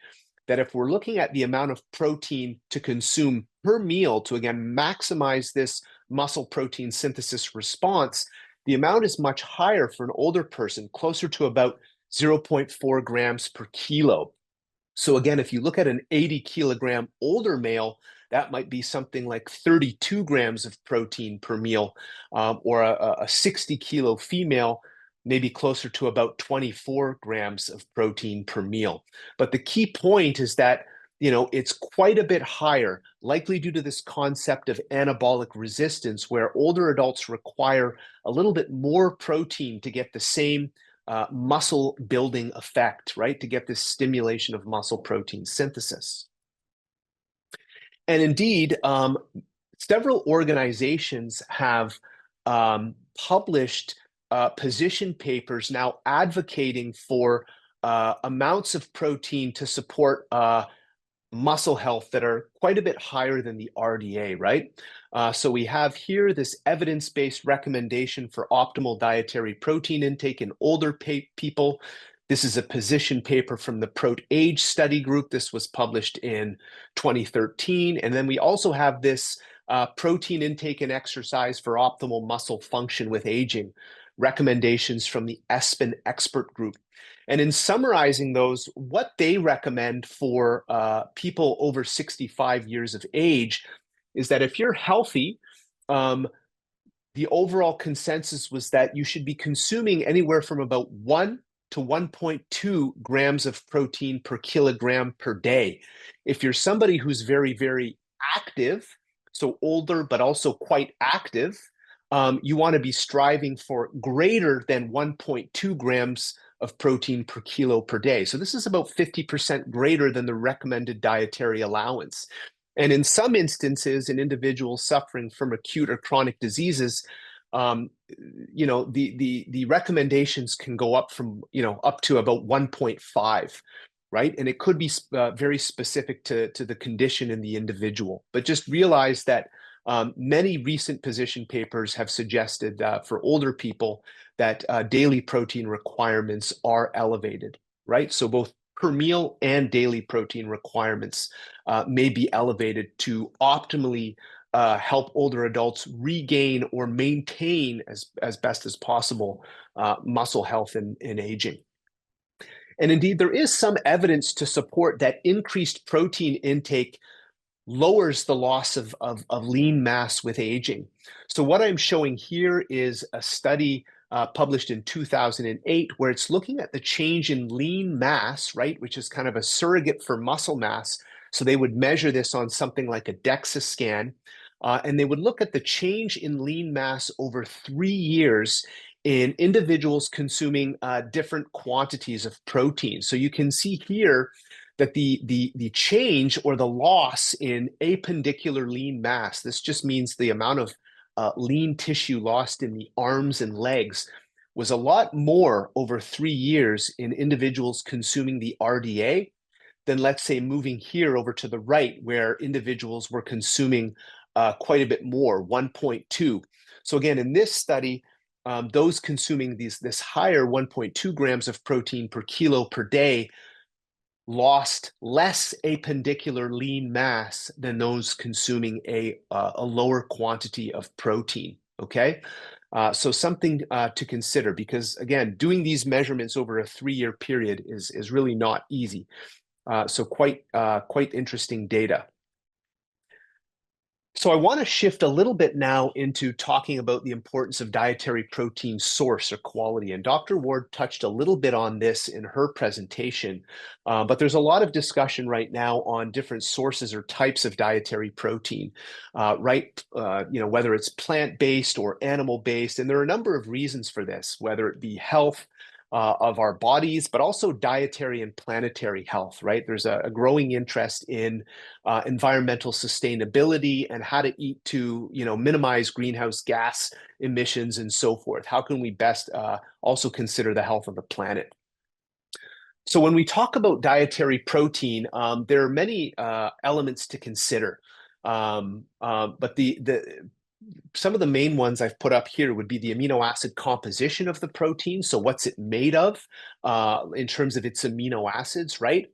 that if we're looking at the amount of protein to consume per meal to, again, maximize this muscle protein synthesis response, the amount is much higher for an older person, closer to about 0.4 grams per kilo. So again, if you look at an 80-kilogram older male, that might be something like 32 grams of protein per meal, or a 60-kilo female, maybe closer to about 24 grams of protein per meal. But the key point is that, it's quite a bit higher, likely due to this concept of anabolic resistance, where older adults require a little bit more protein to get the same muscle building effect, right? To get this stimulation of muscle protein synthesis. And indeed, several organizations have published position papers now advocating for amounts of protein to support muscle health that are quite a bit higher than the RDA, right? So we have here this evidence-based recommendation for optimal dietary protein intake in older people. This is a position paper from the Prot-Age study group. This was published in 2013. And then we also have this protein intake and exercise for optimal muscle function with aging, recommendations from the ESPEN expert group. And in summarizing those, what they recommend for people over 65 years of age is that if you're healthy, the overall consensus was that you should be consuming anywhere from about 1 to 1.2 grams of protein per kilogram per day. If you're somebody who's very, very active, so older, but also quite active, you want to be striving for greater than 1.2 grams of protein per kilo per day. So this is about 50% greater than the recommended dietary allowance. And in some instances, in individuals suffering from acute or chronic diseases, the recommendations can go up from, up to about 1.5, right? And it could be very specific to the condition in the individual. But just realize that many recent position papers have suggested for older people that daily protein requirements are elevated, right? So both per meal and daily protein requirements may be elevated to optimally help older adults regain or maintain as best as possible muscle health in aging. And indeed, there is some evidence to support that increased protein intake lowers the loss of lean mass with aging. So what I'm showing here is a study published in 2008, where it's looking at the change in lean mass, right, which is kind of a surrogate for muscle mass. So they would measure this on something like a DEXA scan, and they would look at the change in lean mass over 3 years in individuals consuming different quantities of protein. So you can see here that the change or the loss in appendicular lean mass, this just means the amount of lean tissue lost in the arms and legs, was a lot more over 3 years in individuals consuming the RDA than, let's say, moving here over to the right, where individuals were consuming quite a bit more, 1.2. So again, in this study, those consuming this higher 1.2 grams of protein per kilo per day lost less appendicular lean mass than those consuming a lower quantity of protein, okay? So something to consider, because again, doing these measurements over a 3-year period is really not easy. So quite interesting data. So I want to shift a little bit now into talking about the importance of dietary protein source or quality. And Dr. Ward touched a little bit on this in her presentation, but there's a lot of discussion right now on different sources or types of dietary protein, right? Whether it's plant-based or animal-based, and there are a number of reasons for this, whether it be health, of our bodies, but also dietary and planetary health, right? There's a growing interest in environmental sustainability and how to eat to, minimize greenhouse gas emissions and so forth. How can we best also consider the health of the planet? So when we talk about dietary protein, there are many elements to consider. But some of the main ones I've put up here would be the amino acid composition of the protein. So what's it made of in terms of its amino acids, right?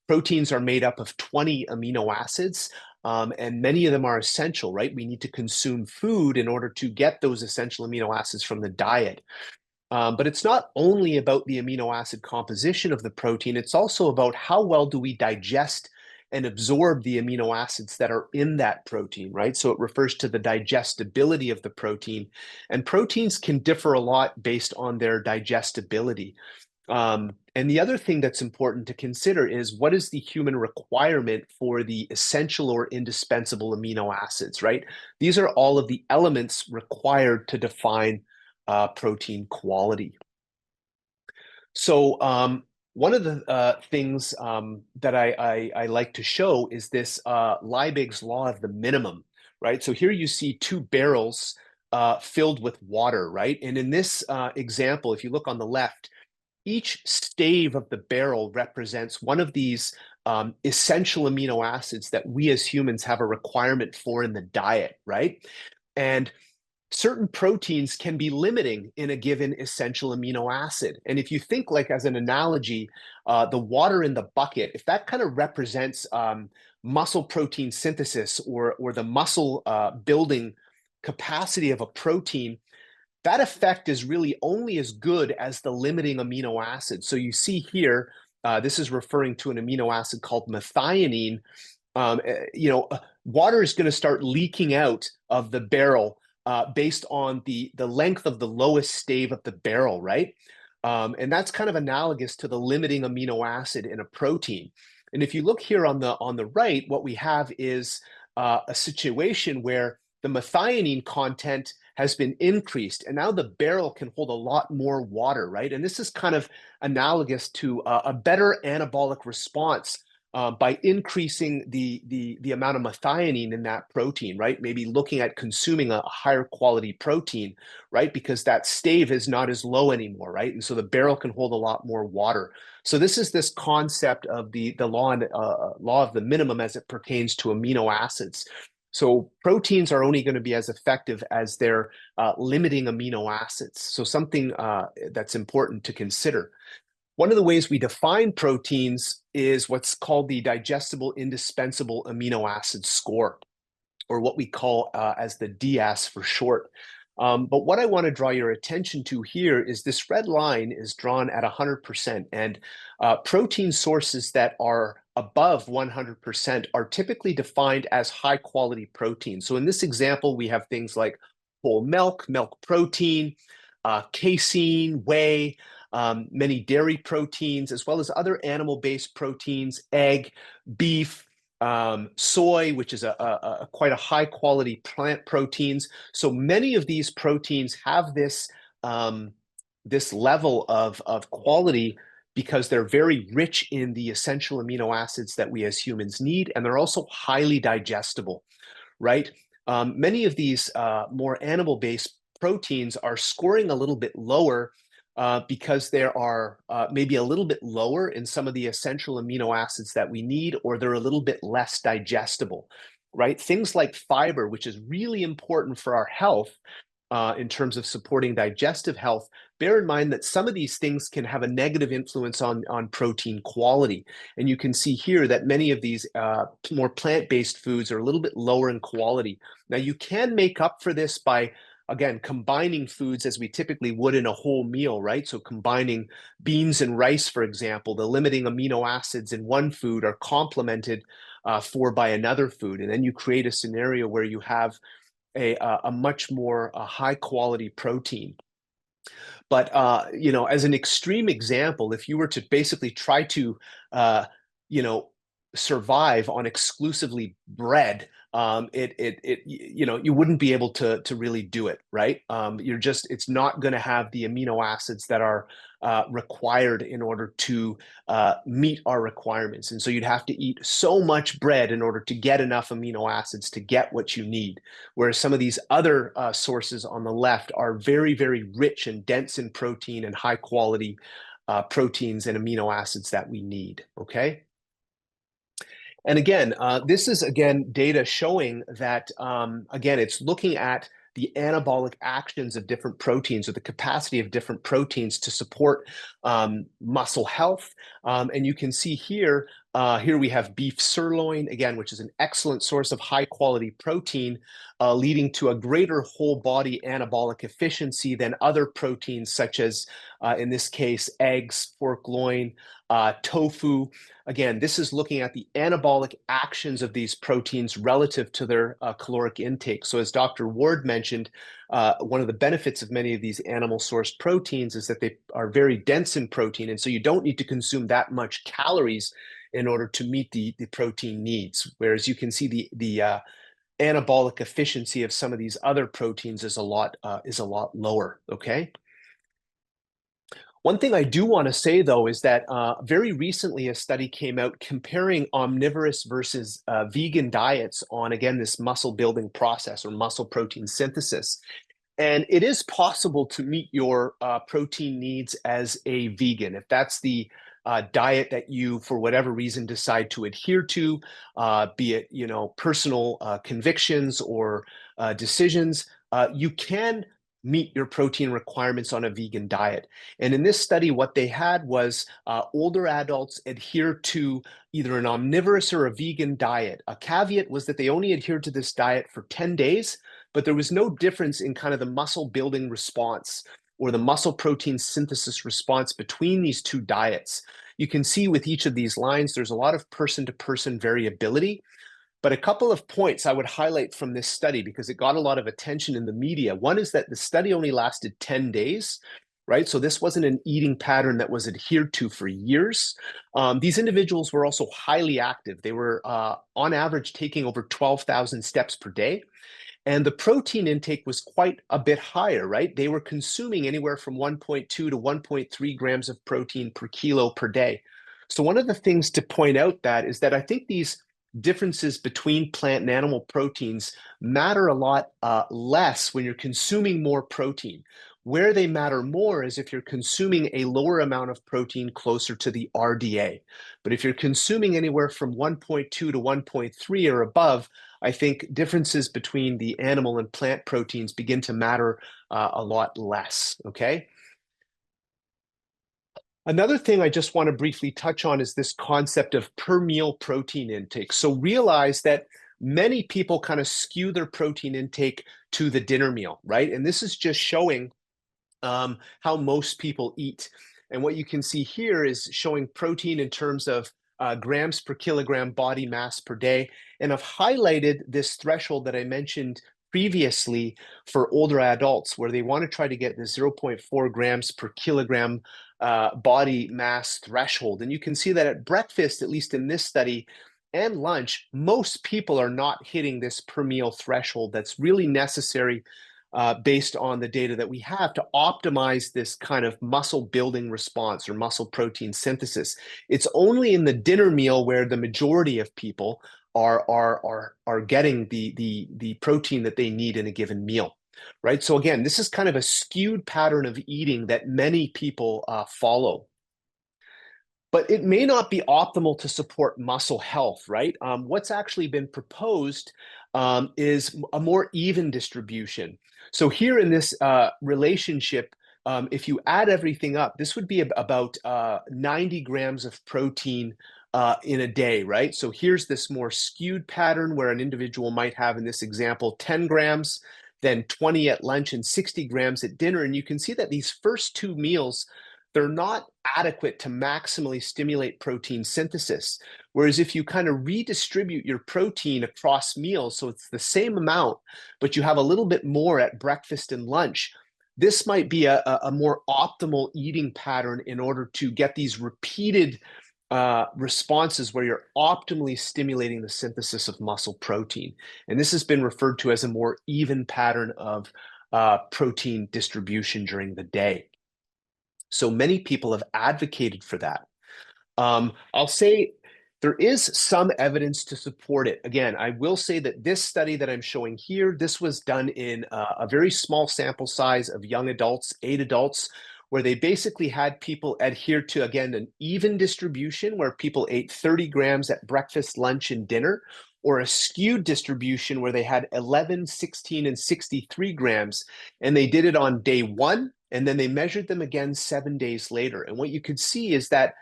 Proteins are made up of 20 amino acids, and many of them are essential, right? We need to consume food in order to get those essential amino acids from the diet. But it's not only about the amino acid composition of the protein, it's also about how well do we digest and absorb the amino acids that are in that protein, right? So it refers to the digestibility of the protein. And proteins can differ a lot based on their digestibility. And the other thing that's important to consider is what is the human requirement for the essential or indispensable amino acids, right? These are all of the elements required to define protein quality. So one of the things that I like to show is this Liebig's law of the minimum, right? So here you see 2 barrels filled with water, right? And in this example, if you look on the left, each stave of the barrel represents one of these essential amino acids that we as humans have a requirement for in the diet, right? And certain proteins can be limiting in a given essential amino acid. And if you think, like, as an analogy, the water in the bucket, if that kind of represents muscle protein synthesis or the muscle building capacity of a protein, that effect is really only as good as the limiting amino acid. So you see here, this is referring to an amino acid called methionine. Water is going to start leaking out of the barrel based on the length of the lowest stave of the barrel, right? And that's kind of analogous to the limiting amino acid in a protein. And if you look here on the right, what we have is a situation where the methionine content has been increased, and now the barrel can hold a lot more water, right? And this is kind of analogous to a better anabolic response by increasing the amount of methionine in that protein, right? Maybe looking at consuming a higher quality protein, right? Because that stave is not as low anymore, right? And so the barrel can hold a lot more water. So this is this concept of the law of the minimum as it pertains to amino acids. So proteins are only going to be as effective as their limiting amino acids. So something that's important to consider. One of the ways we define proteins is what's called the digestible indispensable amino acid score, or what we call as the DAS for short. But what I want to draw your attention to here is this red line is drawn at 100%, and protein sources that are above 100% are typically defined as high quality protein. So in this example, we have things like whole milk, milk protein, casein, whey, many dairy proteins, as well as other animal-based proteins, egg, beef, soy, which is quite a high quality plant proteins. So many of these proteins have this this level of quality because they're very rich in the essential amino acids that we as humans need, and they're also highly digestible, right? Many of these more animal-based proteins are scoring a little bit lower because there are maybe a little bit lower in some of the essential amino acids that we need, or they're a little bit less digestible, right? Things like fiber, which is really important for our health in terms of supporting digestive health. Bear in mind that some of these things can have a negative influence on protein quality. And you can see here that many of these more plant-based foods are a little bit lower in quality. Now, you can make up for this by again, combining foods as we typically would in a whole meal, right? So combining beans and rice, for example, the limiting amino acids in one food are complemented for by another food. And then you create a scenario where you have a much more high quality protein. But, you know, as an extreme example, if you were to basically try to, you know, survive on exclusively bread, you know, you wouldn't be able to really do it, right? It's not going to have the amino acids that are required in order to meet our requirements. And so you'd have to eat so much bread in order to get enough amino acids to get what you need. Whereas some of these other sources on the left are very, very rich and dense in protein and high quality proteins and amino acids that we need, okay? And again, this is, again, data showing that, again, it's looking at the anabolic actions of different proteins or the capacity of different proteins to support muscle health. And you can see here, here we have beef sirloin, again, which is an excellent source of high quality protein, leading to a greater whole body anabolic efficiency than other proteins such as, in this case, eggs, pork loin, tofu. Again, this is looking at the anabolic actions of these proteins relative to their caloric intake. So as Dr. Ward mentioned, one of the benefits of many of these animal-sourced proteins is that they are very dense in protein, and so you don't need to consume that much calories in order to meet the protein needs. Whereas you can see the anabolic efficiency of some of these other proteins is a lot lower, okay? One thing I do want to say, though, is that very recently a study came out comparing omnivorous versus vegan diets on, again, this muscle building process or muscle protein synthesis. And it is possible to meet your protein needs as a vegan. If that's the diet that you, for whatever reason, decide to adhere to, be it, you know, personal convictions or decisions, you can meet your protein requirements on a vegan diet. And in this study, what they had was older adults adhere to either an omnivorous or a vegan diet. A caveat was that they only adhered to this diet for 10 days, but there was no difference in kind of the muscle building response or the muscle protein synthesis response between these two diets. You can see with each of these lines, there's a lot of person-to-person variability. But a couple of points I would highlight from this study because it got a lot of attention in the media. One is that the study only lasted 10 days, right? So this wasn't an eating pattern that was adhered to for years. These individuals were also highly active. They were on average taking over 12,000 steps per day. And the protein intake was quite a bit higher, right? They were consuming anywhere from 1.2 to 1.3 grams of protein per kilo per day. So one of the things to point out that is that I think these differences between plant and animal proteins matter a lot less when you're consuming more protein. Where they matter more is if you're consuming a lower amount of protein closer to the RDA. But if you're consuming anywhere from 1.2 to 1.3 or above, I think differences between the animal and plant proteins begin to matter a lot less, okay? Another thing I just want to briefly touch on is this concept of per meal protein intake. So realize that many people kind of skew their protein intake to the dinner meal, right? And this is just showing how most people eat. And what you can see here is showing protein in terms of grams per kilogram body mass per day. And I've highlighted this threshold that I mentioned previously for older adults, where they want to try to get the 0.4 grams per kilogram body mass threshold. And you can see that at breakfast, at least in this study, and lunch, most people are not hitting this per meal threshold that's really necessary based on the data that we have to optimize this kind of muscle building response or muscle protein synthesis. It's only in the dinner meal where the majority of people are getting the protein that they need in a given meal, right? So again, this is kind of a skewed pattern of eating that many people follow. But it may not be optimal to support muscle health, right? What's actually been proposed is a more even distribution. So here in this relationship, if you add everything up, this would be about 90 grams of protein in a day, right? So here's this more skewed pattern where an individual might have, in this example, 10 grams, then 20 at lunch and 60 grams at dinner. And you can see that these first two meals, they're not adequate to maximally stimulate protein synthesis. Whereas if you kind of redistribute your protein across meals, so it's the same amount, but you have a little bit more at breakfast and lunch, this might be a more optimal eating pattern in order to get these repeated responses where you're optimally stimulating the synthesis of muscle protein. And this has been referred to as a more even pattern of protein distribution during the day. So many people have advocated for that. I'll say there is some evidence to support it. Again, I will say that this study that I'm showing here, this was done in a very small sample size of young adults, 8 adults, where they basically had people adhere to, again, an even distribution where people ate 30 grams at breakfast, lunch, and dinner, or a skewed distribution where they had 11, 16, and 63 grams. And they did it on day 1, and then they measured them again 7 days later. And what you could see is that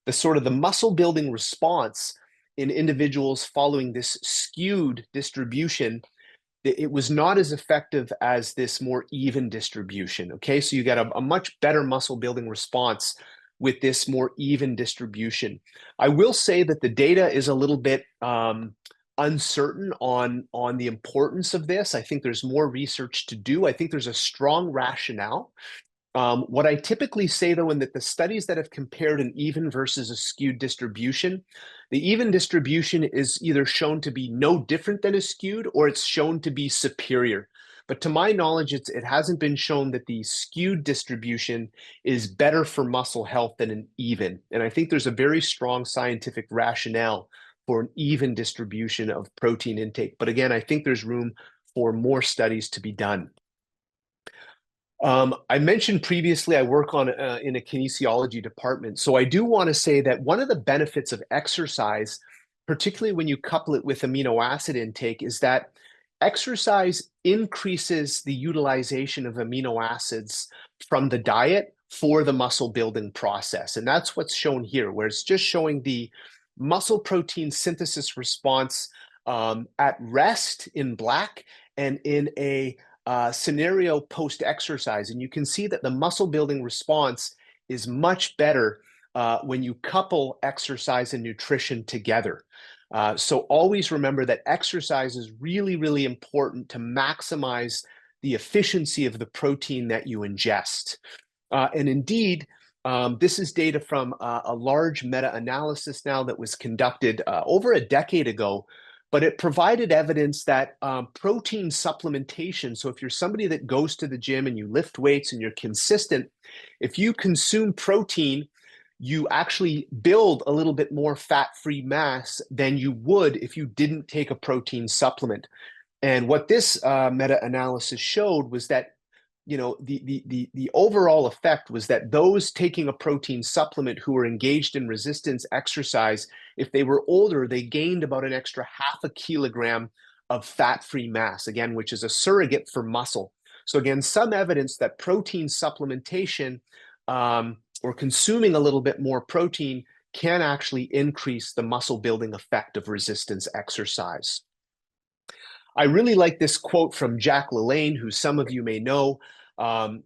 the muscle building response in individuals following this skewed distribution, it was not as effective as this more even distribution. Okay, so you got a much better muscle building response with this more even distribution. I will say that the data is a little bit uncertain on the importance of this. I think there's more research to do. I think there's a strong rationale. What I typically say, though, in that the studies that have compared an even versus a skewed distribution, the even distribution is either shown to be no different than a skewed, or it's shown to be superior. But to my knowledge, it hasn't been shown that the skewed distribution is better for muscle health than an even. And I think there's a very strong scientific rationale for an even distribution of protein intake. But again, I think there's room for more studies to be done. I mentioned previously I work on in a kinesiology department. So I do want to say that one of the benefits of exercise, particularly when you couple it with amino acid intake, is that exercise increases the utilization of amino acids from the diet for the muscle building process. And that's what's shown here, where it's just showing the muscle protein synthesis response at rest in black and in a scenario post-exercise. And you can see that the muscle building response is much better when you couple exercise and nutrition together. So always remember that exercise is really, really important to maximize the efficiency of the protein that you ingest. And indeed, this is data from a large meta-analysis now that was conducted over a decade ago, but it provided evidence that protein supplementation, so if you're somebody that goes to the gym and you lift weights and you're consistent, if you consume protein, you actually build a little bit more fat-free mass than you would if you didn't take a protein supplement. And what this meta-analysis showed was that the overall effect was that those taking a protein supplement who were engaged in resistance exercise, if they were older, they gained about an extra 0.5 kilogram of fat-free mass, again, which is a surrogate for muscle. So again, some evidence that protein supplementation or consuming a little bit more protein can actually increase the muscle building effect of resistance exercise. I really like this quote from Jack LaLanne, who some of you may know,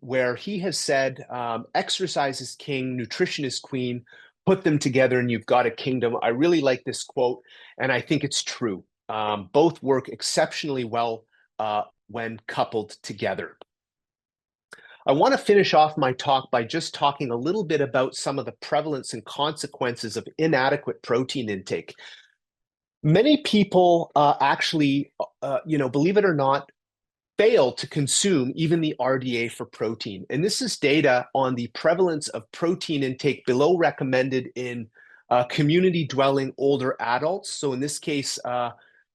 where he has said, exercise is king, nutrition is queen, put them together and you've got a kingdom. I really like this quote, and I think it's true. Both work exceptionally well when coupled together. I want to finish off my talk by just talking a little bit about some of the prevalence and consequences of inadequate protein intake. Many people actually, believe it or not, fail to consume even the RDA for protein. And this is data on the prevalence of protein intake below recommended in community dwelling older adults. So in this case,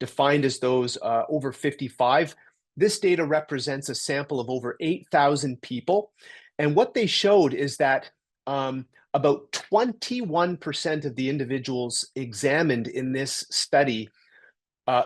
defined as those over 55. This data represents a sample of over 8,000 people. And what they showed is that about 21% of the individuals examined in this study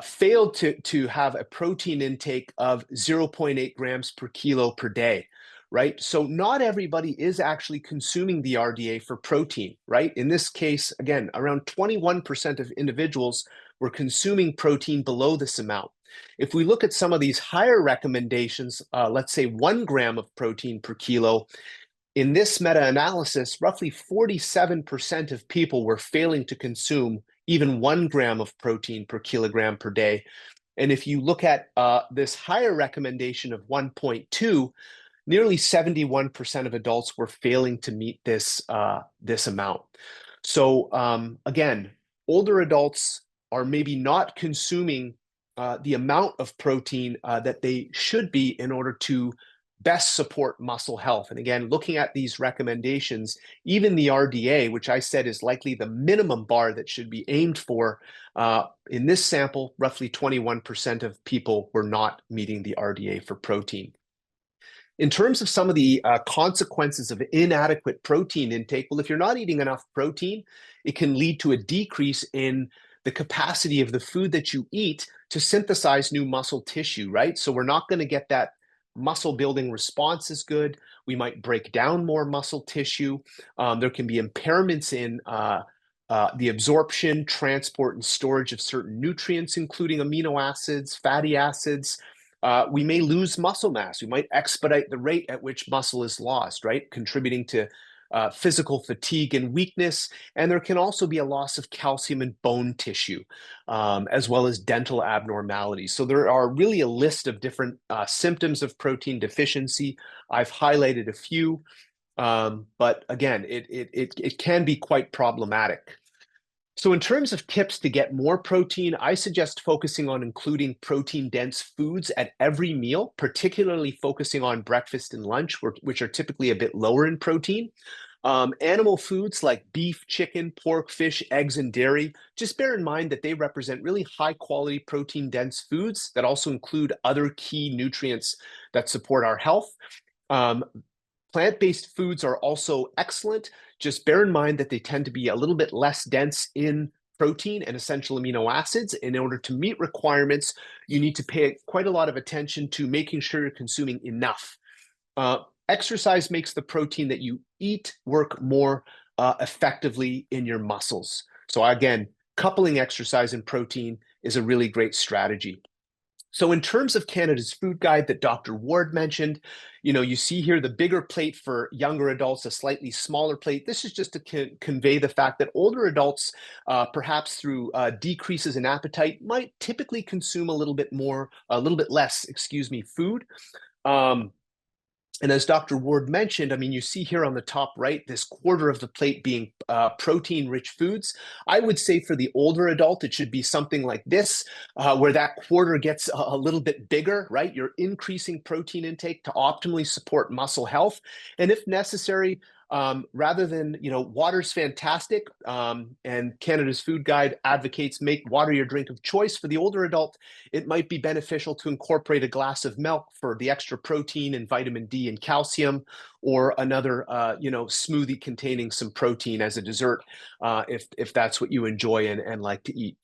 failed to have a protein intake of 0.8 grams per kilo per day, right? So not everybody is actually consuming the RDA for protein, right? In this case, again, around 21% of individuals were consuming protein below this amount. If we look at some of these higher recommendations, let's say 1 gram of protein per kilo, in this meta-analysis, roughly 47% of people were failing to consume even 1 gram of protein per kilogram per day. And if you look at this higher recommendation of 1.2, nearly 71% of adults were failing to meet this amount. So again, older adults are maybe not consuming the amount of protein that they should be in order to best support muscle health. And again, looking at these recommendations, even the RDA, which I said is likely the minimum bar that should be aimed for, in this sample, roughly 21% of people were not meeting the RDA for protein. In terms of some of the consequences of inadequate protein intake, well, if you're not eating enough protein, it can lead to a decrease in the capacity of the food that you eat to synthesize new muscle tissue, right? So we're not going to get that muscle building response as good. We might break down more muscle tissue. There can be impairments in the absorption, transport, and storage of certain nutrients, including amino acids, fatty acids. We may lose muscle mass. We might expedite the rate at which muscle is lost, right? Contributing to physical fatigue and weakness. And there can also be a loss of calcium and bone tissue, as well as dental abnormalities. So there are really a list of different symptoms of protein deficiency. I've highlighted a few, but again, it can be quite problematic. So in terms of tips to get more protein, I suggest focusing on including protein-dense foods at every meal, particularly focusing on breakfast and lunch, which are typically a bit lower in protein. Animal foods like beef, chicken, pork, fish, eggs, and dairy, just bear in mind that they represent really high-quality protein-dense foods that also include other key nutrients that support our health. Plant-based foods are also excellent. Just bear in mind that they tend to be a little bit less dense in protein and essential amino acids. In order to meet requirements, you need to pay quite a lot of attention to making sure you're consuming enough. Exercise makes the protein that you eat work more effectively in your muscles. So again, coupling exercise and protein is a really great strategy. So in terms of Canada's food guide that Dr. Ward mentioned, you see here the bigger plate for younger adults, a slightly smaller plate. This is just to convey the fact that older adults, perhaps through decreases in appetite, might typically consume a little bit less, food. And as Dr. Ward mentioned, I mean, you see here on the top right, this quarter of the plate being protein-rich foods. I would say for the older adult, it should be something like this, where that quarter gets a little bit bigger, right? You're increasing protein intake to optimally support muscle health. And if necessary, rather than, water's fantastic, and Canada's Food Guide advocates make water your drink of choice. For the older adult, it might be beneficial to incorporate a glass of milk for the extra protein and vitamin D and calcium, or another, smoothie containing some protein as a dessert, if that's what you enjoy and like to eat.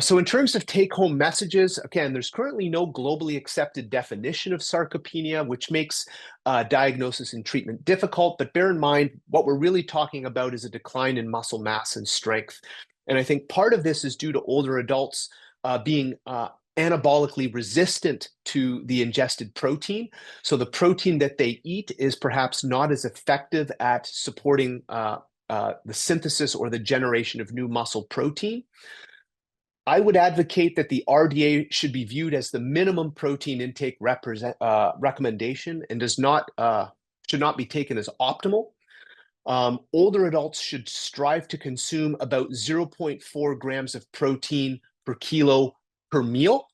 So in terms of take-home messages, again, there's currently no globally accepted definition of sarcopenia, which makes diagnosis and treatment difficult. But bear in mind, what we're really talking about is a decline in muscle mass and strength. And I think part of this is due to older adults being anabolically resistant to the ingested protein. So the protein that they eat is perhaps not as effective at supporting the synthesis or the generation of new muscle protein. I would advocate that the RDA should be viewed as the minimum protein intake recommendation and should not be taken as optimal. Older adults should strive to consume about 0.4 grams of protein per kilo per meal,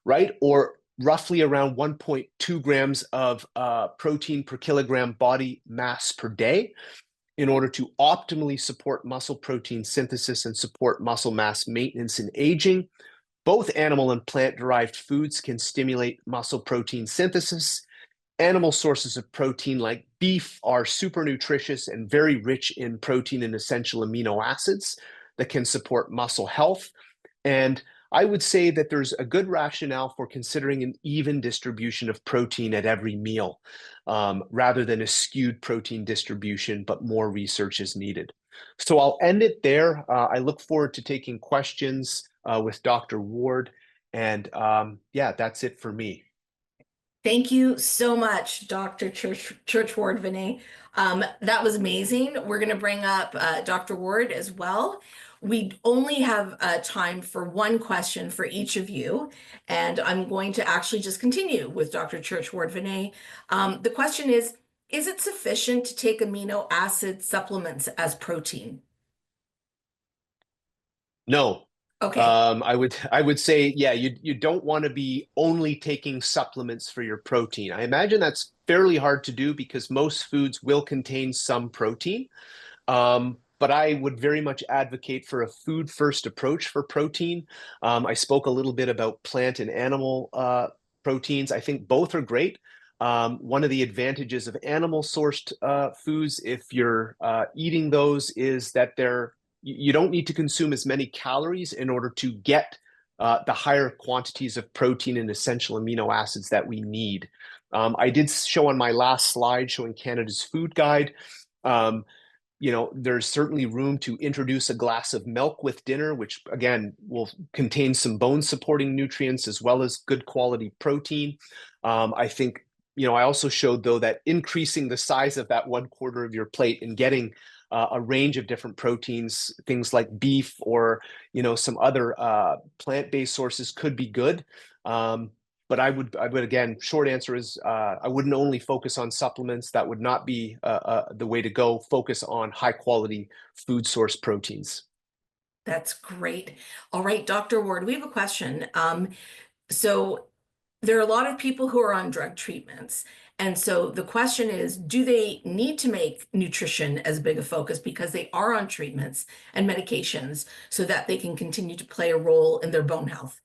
right? Or roughly around 1.2 grams of protein per kilogram body mass per day, in order to optimally support muscle protein synthesis and support muscle mass maintenance in aging. Both animal and plant-derived foods can stimulate muscle protein synthesis. Animal sources of protein like beef are super nutritious and very rich in protein and essential amino acids that can support muscle health. And I would say that there's a good rationale for considering an even distribution of protein at every meal, rather than a skewed protein distribution, but more research is needed. So I'll end it there. I look forward to taking questions with Dr. Ward. And yeah, that's it for me. Thank you so much, Dr. Churchward-Venne. That was amazing. We're going to bring up Dr. Ward as well. We only have time for one question for each of you, and I'm going to actually just continue with Dr. Churchward-Venne. The question is it sufficient to take amino acid supplements as protein? No. Okay. I would say, yeah, you don't want to be only taking supplements for your protein. I imagine that's fairly hard to do because most foods will contain some protein. But I would very much advocate for a food-first approach for protein. I spoke a little bit about plant and animal proteins. I think both are great. One of the advantages of animal-sourced foods, if you're eating those, is that you don't need to consume as many calories in order to get the higher quantities of protein and essential amino acids that we need. I did show on my last slide showing Canada's Food Guide. There's certainly room to introduce a glass of milk with dinner, which again will contain some bone supporting nutrients as well as good quality protein. I think, I also showed though that increasing the size of that 1/4 of your plate and getting a range of different proteins, things like beef or, some other plant-based sources could be good. But I would again, short answer is I wouldn't only focus on supplements. That would not be the way to go. Focus on high quality food source proteins. That's great. All right, Dr. Ward, we have a question. So there are a lot of people who are on drug treatments. And so the question is, do they need to make nutrition as big a focus because they are on treatments and medications so that they can continue to play a role in their bone health?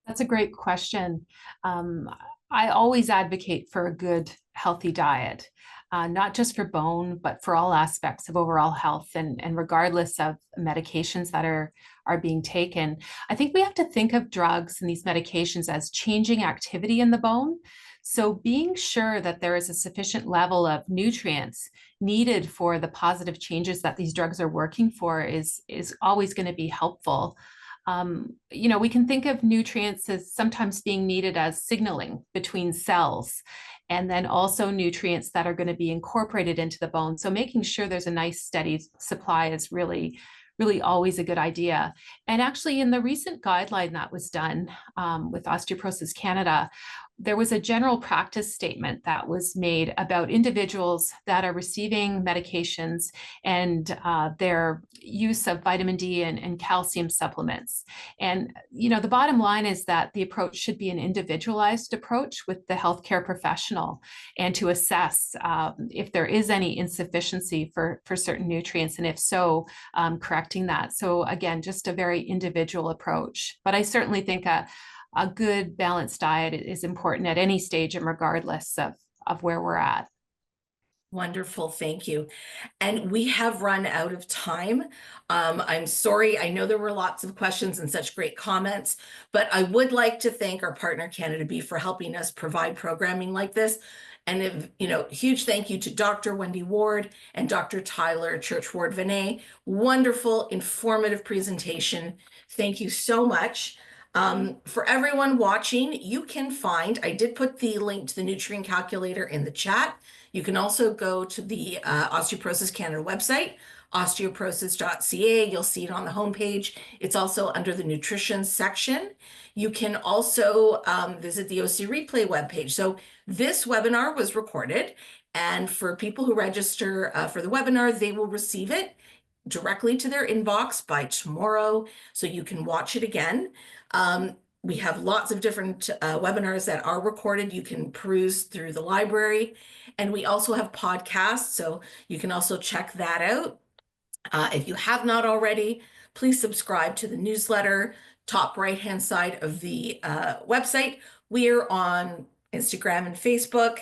That's a great question. I always advocate for a good, healthy diet, not just for bone, but for all aspects of overall health and regardless of medications that are being taken. I think we have to think of drugs and these medications as changing activity in the bone. So being sure that there is a sufficient level of nutrients needed for the positive changes that these drugs are working for is always going to be helpful. We can think of nutrients as sometimes being needed as signaling between cells, and then also nutrients that are going to be incorporated into the bone. So making sure there's a nice steady supply is really always a good idea. And actually in the recent guideline that was done with Osteoporosis Canada, there was a general practice statement that was made about individuals that are receiving medications and their use of vitamin D and calcium supplements. And, the bottom line is that the approach should be an individualized approach with the healthcare professional, and to assess if there is any insufficiency for certain nutrients, and if so, correcting that. So again, just a very individual approach. But I certainly think a good balanced diet is important at any stage and regardless of where we're at. Wonderful, thank you. And we have run out of time. I'm sorry, I know there were lots of questions and such great comments, but I would like to thank our partner Canada Beef for helping us provide programming like this. And huge thank you to Dr. Wendy Ward and Dr. Tyler Churchward-Venne. Wonderful, informative presentation. Thank you so much. For everyone watching, you can find, I did put the link to the nutrient calculator in the chat. You can also go to the Osteoporosis Canada website, osteoporosis.ca. You'll see it on the homepage. It's also under the nutrition section. You can also visit the OC Replay webpage. So this webinar was recorded, and for people who register for the webinar, they will receive it directly to their inbox by tomorrow, so you can watch it again. We have lots of different webinars that are recorded. You can peruse through the library, and we also have podcasts, so you can also check that out. If you have not already, please subscribe to the newsletter, top right-hand side of the website. We're on Instagram and Facebook.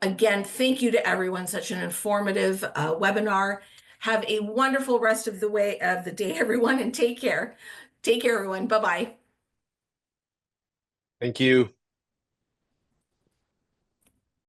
Again, thank you to everyone. Such an informative webinar. Have a wonderful rest of the day, everyone, and take care. Take care, everyone. Bye-bye. Thank you.